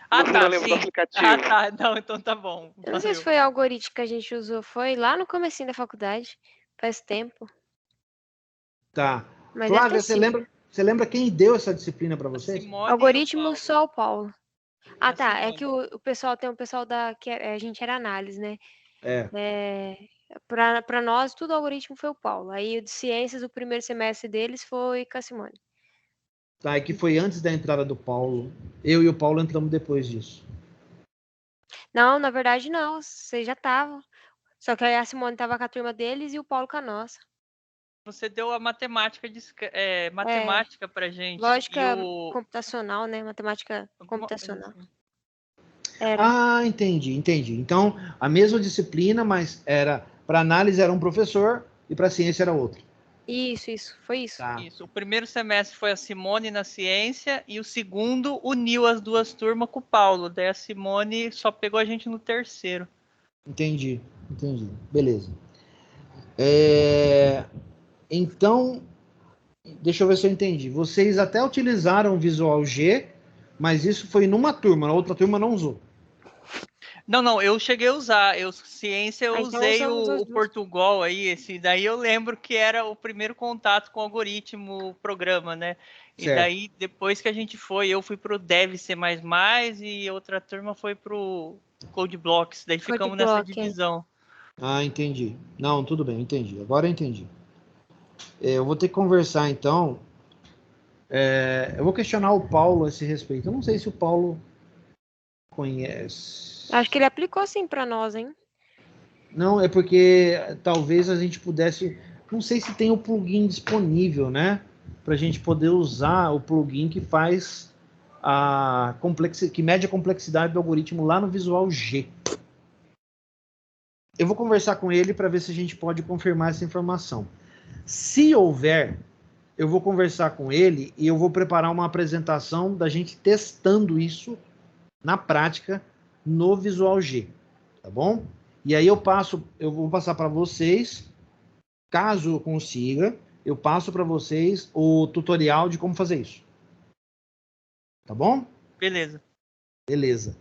Tá, lembra sim. do aplicativo. Tá, não, então tá bom. Eu não sei se foi algoritmo que a gente usou, foi lá no comecinho da faculdade, faz tempo. Tá. Mas Flávia, deve ter você lembra quem deu essa disciplina para vocês? algoritmo só o Paulo. Ah, tá. Simone. É que o pessoal tem um pessoal que a gente era análise, né? Para nós, tudo algoritmo foi o Paulo. Aí o de ciências, o primeiro semestre deles foi com a Simone. Tá, é que foi antes da entrada do Paulo. Eu e o Paulo entramos depois disso. Não, na verdade não. Vocês já estavam. Só que aí a Simone tava com a turma deles e o Paulo com a nossa. Você deu a matemática pra gente. Lógica computacional, né? Matemática computacional. Era. Entendi. Então, a mesma disciplina, mas para análise era um professor e para ciência era outro. Isso, foi isso. Tá. Isso. O primeiro semestre foi a Simone na ciência e o segundo uniu as duas turmas com o Paulo. Daí a Simone só pegou a gente no terceiro. Entendi. Beleza. Então, Deixa eu ver se eu entendi. Vocês até utilizaram o Visual G, mas isso foi numa turma, na outra turma não usou. Não, eu cheguei a usar. Ciência eu Então usei usamos as o duas. Portugal aí, esse daí eu lembro que era o primeiro contato com o algoritmo, o programa, né? E Certo. daí, depois que a gente eu fui pro Dev C++ e outra turma foi pro CodeBlocks. Daí ficamos nessa Codeblock, divisão. Ah, entendi. Não, tudo bem, entendi. Agora eu entendi. Eu vou ter que conversar, então. Eu vou questionar o Paulo a esse respeito. Eu não sei se o Paulo conhece. Acho que ele aplicou sim para nós, hein? Não, é porque talvez a gente pudesse. Não sei se tem o plugin disponível, né? Para a gente poder usar o plugin que faz que mede a complexidade do algoritmo lá no Visual G. Eu vou conversar com ele para ver se a gente pode confirmar essa informação. Se houver, eu vou conversar com ele e eu vou preparar uma apresentação da gente testando isso na prática no Visual G, tá bom? E aí eu vou passar para vocês, caso eu consiga, eu passo para vocês o tutorial de como fazer isso. Tá bom? Beleza. Beleza.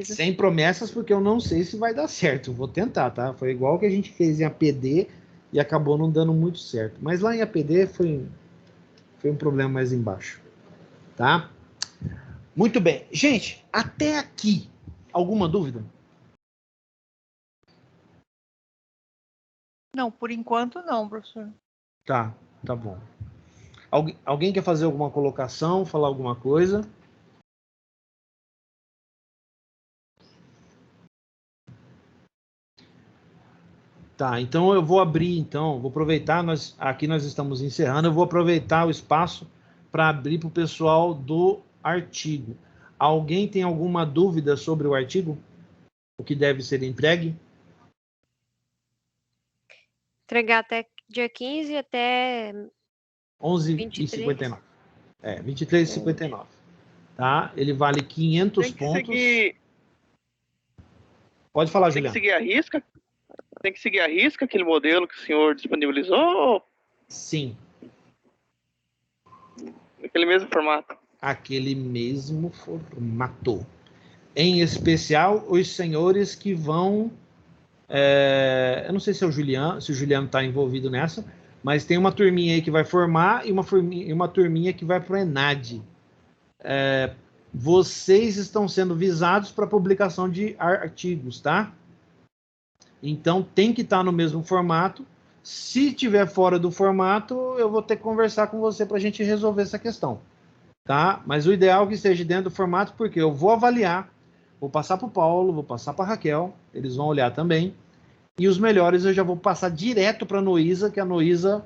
Sem promessas, porque eu não sei se vai dar certo. Eu vou tentar, tá? Foi igual que a gente fez em APD e acabou não dando muito certo. Mas lá em APD foi um problema mais embaixo. Tá? Muito bem. Gente, até aqui, alguma dúvida? Não, por enquanto não, professor. Tá bom. Alguém quer fazer alguma colocação, falar alguma coisa? Tá, então eu vou abrir, vou aproveitar, aqui nós estamos encerrando, eu vou aproveitar o espaço para abrir para o pessoal do artigo. Alguém tem alguma dúvida sobre o artigo? O que deve ser entregue? Entregar até dia 15 até 11h59. 23h59. Tá? Ele vale 500 pontos. Pode falar, Juliano. Tem que seguir a risca aquele modelo que o senhor disponibilizou? Sim. Aquele mesmo formato. Aquele mesmo formato. Em especial, os senhores que vão... eu não sei se é o Juliano está envolvido nessa, mas tem uma turminha aí que vai formar e uma turminha que vai para o ENAD. Vocês estão sendo visados para publicação de artigos, tá? Então, tem que estar no mesmo formato. Se tiver fora do formato, eu vou ter que conversar com você para a gente resolver essa questão, tá? Mas o ideal é que esteja dentro do formato, porque eu vou avaliar, vou passar para o Paulo, vou passar para a Raquel, eles vão olhar também, e os melhores eu já vou passar direto para a Noísa, que a Noísa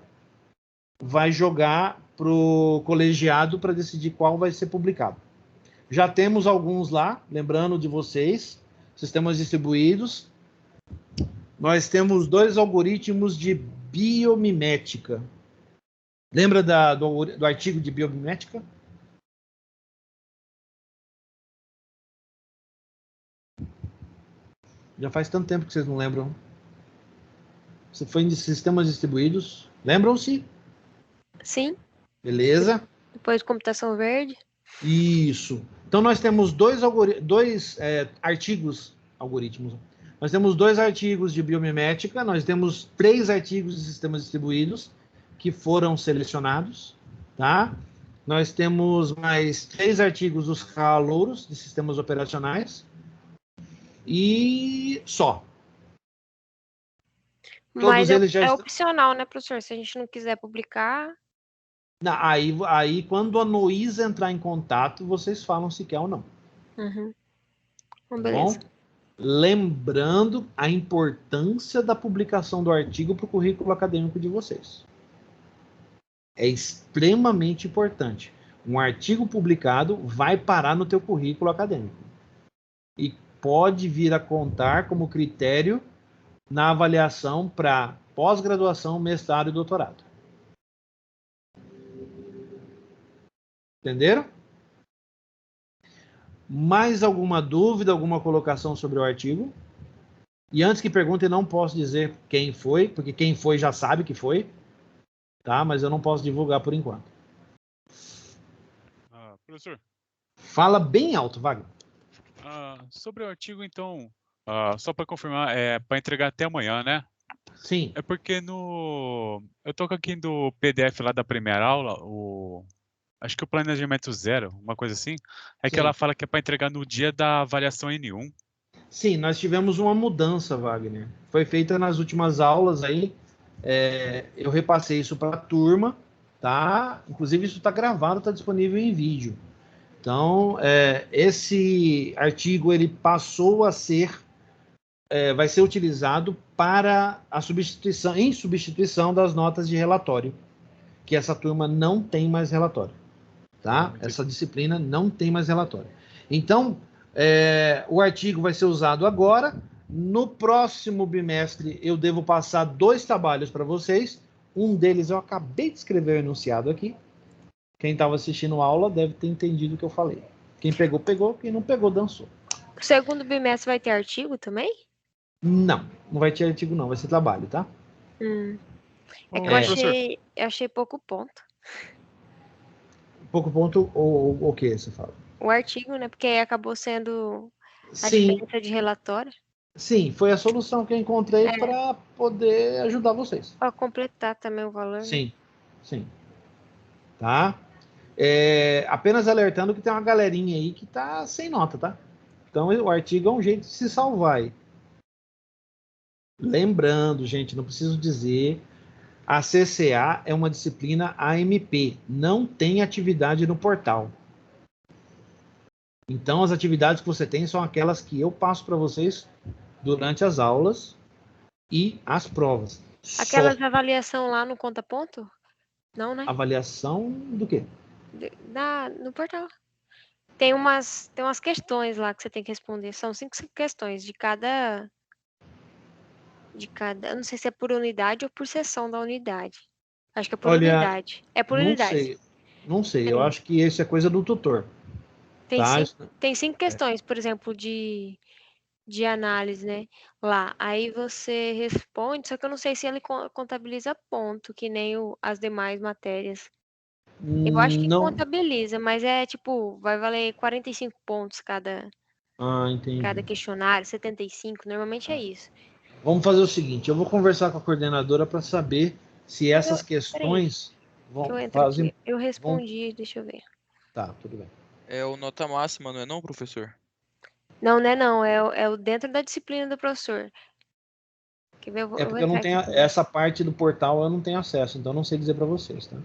vai jogar para o colegiado para decidir qual vai ser publicado. Já temos alguns lá, lembrando de vocês, sistemas distribuídos. Nós temos 2 algoritmos de biomimética. Lembra do artigo de biomimética? Já faz tanto tempo que vocês não lembram. Você foi em sistemas distribuídos. Lembram-se? Sim. Beleza. Depois computação verde. Isso. Então, nós temos dois algoritmos. Nós temos 2 artigos de biomimética, nós temos 3 artigos de sistemas distribuídos que foram selecionados, tá? Nós temos mais 3 artigos dos calouros de sistemas operacionais e só. Mas é opcional, né, professor? Se a gente não quiser publicar... Aí, quando a Noísa entrar em contato, vocês falam se quer ou não. Uhum. Beleza. Bom? Lembrando a importância da publicação do artigo para o currículo acadêmico de vocês. É extremamente importante. Um artigo publicado vai parar no teu currículo acadêmico. E pode vir a contar como critério na avaliação para pós-graduação, mestrado e doutorado. Entenderam? Mais alguma dúvida, alguma colocação sobre o artigo? E antes que perguntem, não posso dizer quem foi, porque quem foi já sabe que foi. tá? Mas eu não posso divulgar por enquanto. Professor, Fala bem alto, Wagner. sobre o artigo, então, só para confirmar, é para entregar até amanhã, né? Sim, É porque eu tô aqui do PDF lá da primeira aula, acho que o planejamento zero, uma coisa assim, é que sim. ela fala que é para entregar no dia da avaliação N1. Sim, nós tivemos uma mudança, Wagner. Foi feita nas últimas aulas aí. Eu repassei isso para a turma, tá? Inclusive isso está gravado, está disponível em vídeo. Então, esse artigo ele passou a ser, vai ser utilizado para a substituição, em substituição das notas de relatório, que essa turma não tem mais relatório, tá? Essa disciplina não tem mais relatório. Então, o artigo vai ser usado agora. No próximo bimestre, eu devo passar 2 trabalhos para vocês. Um deles eu acabei de escrever o enunciado aqui. Quem estava assistindo a aula deve ter entendido o que eu falei. Quem pegou, pegou. Quem não pegou, dançou. O segundo bimestre vai ter artigo também? Não, não vai ter artigo não, vai ser trabalho, tá? É que eu achei pouco ponto. Pouco ponto ou o que você fala? O artigo, né? Porque aí acabou sendo a Sim, diferença de relatório. sim, foi a solução que eu encontrei para poder ajudar vocês. Para completar também o valor. Né? Sim, sim. Tá? Apenas alertando que tem uma galerinha aí que tá sem nota, tá? Então o artigo é um jeito de se salvar aí. Lembrando, gente, não preciso dizer, a CCA é uma disciplina AMP, não tem atividade no portal. Então as atividades que você tem são aquelas que eu passo para vocês durante as aulas e as provas. Aquelas avaliação lá no conta ponto? Não, né? Avaliação do quê? No portal. Tem umas questões lá que você tem que responder. São 5 questões de cada. Eu não sei se é por unidade ou por seção da unidade. Acho que é por Olha, unidade. É por unidade. Não sei. Eu acho que esse é coisa do tutor. Tem 5 questões, por exemplo, de análise, né? Lá. Aí você responde, só que eu não sei se ele contabiliza ponto, que nem as demais matérias. Eu acho que Não. contabiliza, mas é tipo, vai valer 45 pontos Entendi. cada questionário, 75, normalmente é isso. Vamos fazer o seguinte, eu vou conversar com a coordenadora para saber se essas questões vão fazer. Eu respondi, deixa eu ver. Tá, tudo bem. É o nota máxima, não é não, professor? Não, não é não, é o dentro da disciplina do professor. Quer ver? É porque eu não tenho essa parte do portal, eu não tenho acesso, então eu não sei dizer para vocês, tá?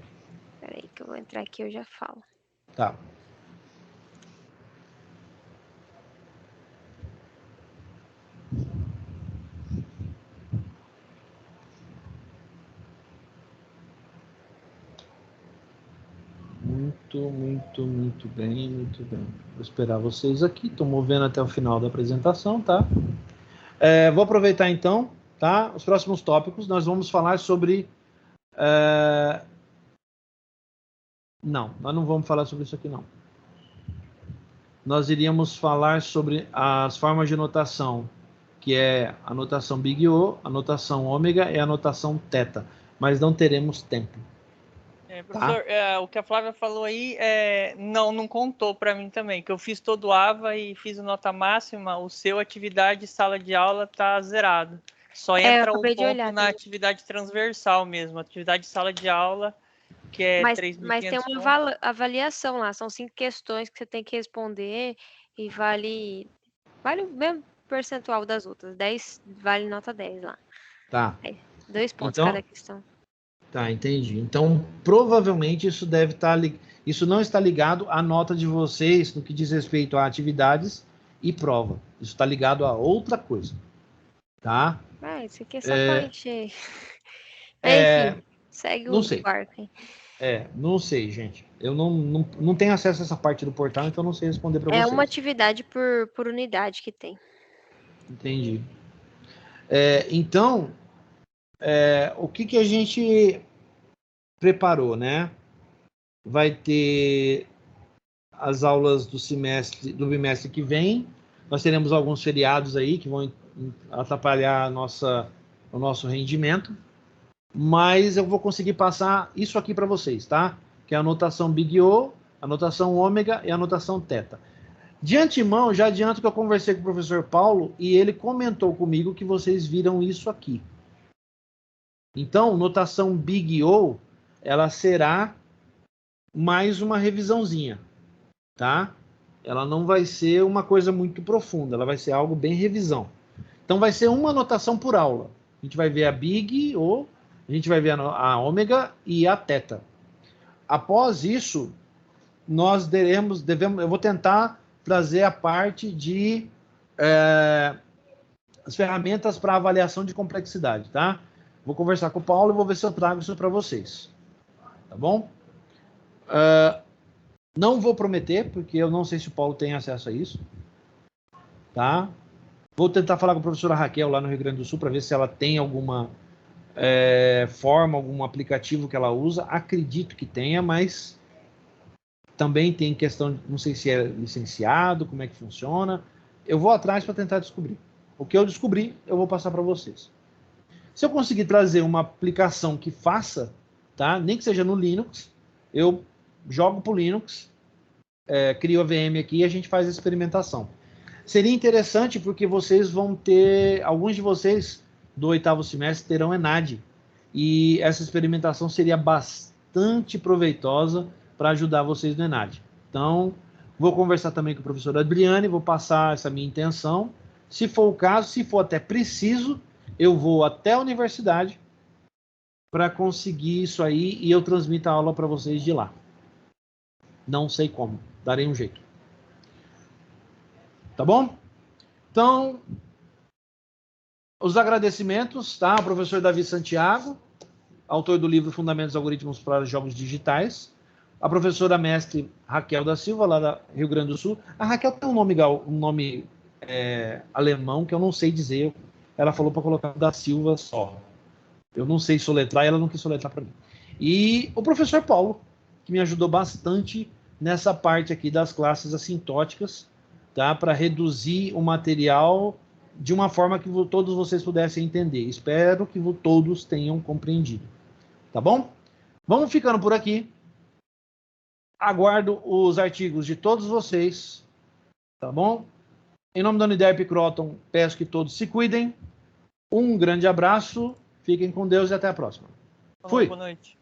Peraí que eu vou entrar aqui e eu já falo. Tá. Muito bem, muito bem. Vou esperar vocês aqui, estou movendo até o final da apresentação, tá? Vou aproveitar então, tá? Os próximos tópicos, nós vamos falar sobre... Não, nós não vamos falar sobre isso aqui, não. Nós iríamos falar sobre as formas de notação, que é a notação Big O, a notação ômega e a notação teta, mas não teremos tempo. Professor, o que a Flávia falou aí não contou para mim também, que eu fiz todo o AVA e fiz a nota máxima, o seu atividade sala de aula está zerado. Só entra o ponto na atividade transversal mesmo, atividade sala de aula, que é 3.500 Mas tem uma avaliação lá, são 5 questões que você tem que responder e vale o mesmo percentual das outras, 10 vale nota 10 lá. Tá. 2 pontos cada questão. Tá, entendi. Então, provavelmente isso deve estar... Isso não está ligado à nota de vocês no que diz respeito a atividades e prova. Isso está ligado a outra coisa. Tá? Isso aqui é só para encher. Enfim, segue o barco. Não sei, gente. Eu não tenho acesso a essa parte do portal, então não sei responder para vocês. É uma atividade por unidade que tem. Entendi. Então... o que a gente preparou, né? Vai ter as aulas do bimestre que vem. Nós teremos alguns feriados aí que vão atrapalhar o nosso rendimento, mas eu vou conseguir passar isso aqui para vocês, tá? Que é a notação Big O, a notação ômega e a notação teta. De antemão, já adianto que eu conversei com o professor Paulo e ele comentou comigo que vocês viram isso aqui. Então, notação Big O, ela será mais uma revisãozinha, tá? Ela não vai ser uma coisa muito profunda, ela vai ser algo bem revisão. Então, vai ser uma notação por aula. A gente vai ver a Big O, a gente vai ver a ômega e a teta. Após isso, nós devemos, eu vou tentar trazer a parte de as ferramentas para avaliação de complexidade, tá? Vou conversar com o Paulo e vou ver se eu trago isso para vocês, tá bom? Não vou prometer, porque eu não sei se o Paulo tem acesso a isso, tá? Vou tentar falar com a professora Raquel lá no Rio Grande do Sul para ver se ela tem alguma forma, algum aplicativo que ela usa. Acredito que tenha, mas também tem questão, não sei se é licenciado, como é que funciona. Eu vou atrás para tentar descobrir. O que eu descobrir, eu vou passar para vocês. Se eu conseguir trazer uma aplicação que faça, tá? Nem que seja no Linux, eu jogo para o Linux, crio a VM aqui e a gente faz a experimentação. Seria interessante porque vocês vão ter, alguns de vocês do 8º semestre terão ENAD, e essa experimentação seria bastante proveitosa para ajudar vocês no ENAD. Então, vou conversar também com o professor Adriane, vou passar essa minha intenção. Se for o caso, se for até preciso, eu vou até a universidade para conseguir isso aí e eu transmito a aula para vocês de lá. Não sei como, darei um jeito. Tá bom? Então, os agradecimentos, tá? O professor Davi Santiago, autor do livro Fundamentos dos Algoritmos para Jogos Digitais. A professora mestre Raquel da Silva, lá da Rio Grande do Sul. A Raquel tem um nome alemão que eu não sei dizer. Ela falou para colocar da Silva só. Eu não sei soletrar e ela não quis soletrar para mim. E o professor Paulo, que me ajudou bastante nessa parte aqui das classes assintóticas, tá? Para reduzir o material de uma forma que todos vocês pudessem entender. Espero que todos tenham compreendido. Tá bom? Vamos ficando por aqui. Aguardo os artigos de todos vocês. Tá bom? Em nome da Uniderp Croton, peço que todos se cuidem. Um grande abraço. Fiquem com Deus e até a próxima. Fui. Boa noite.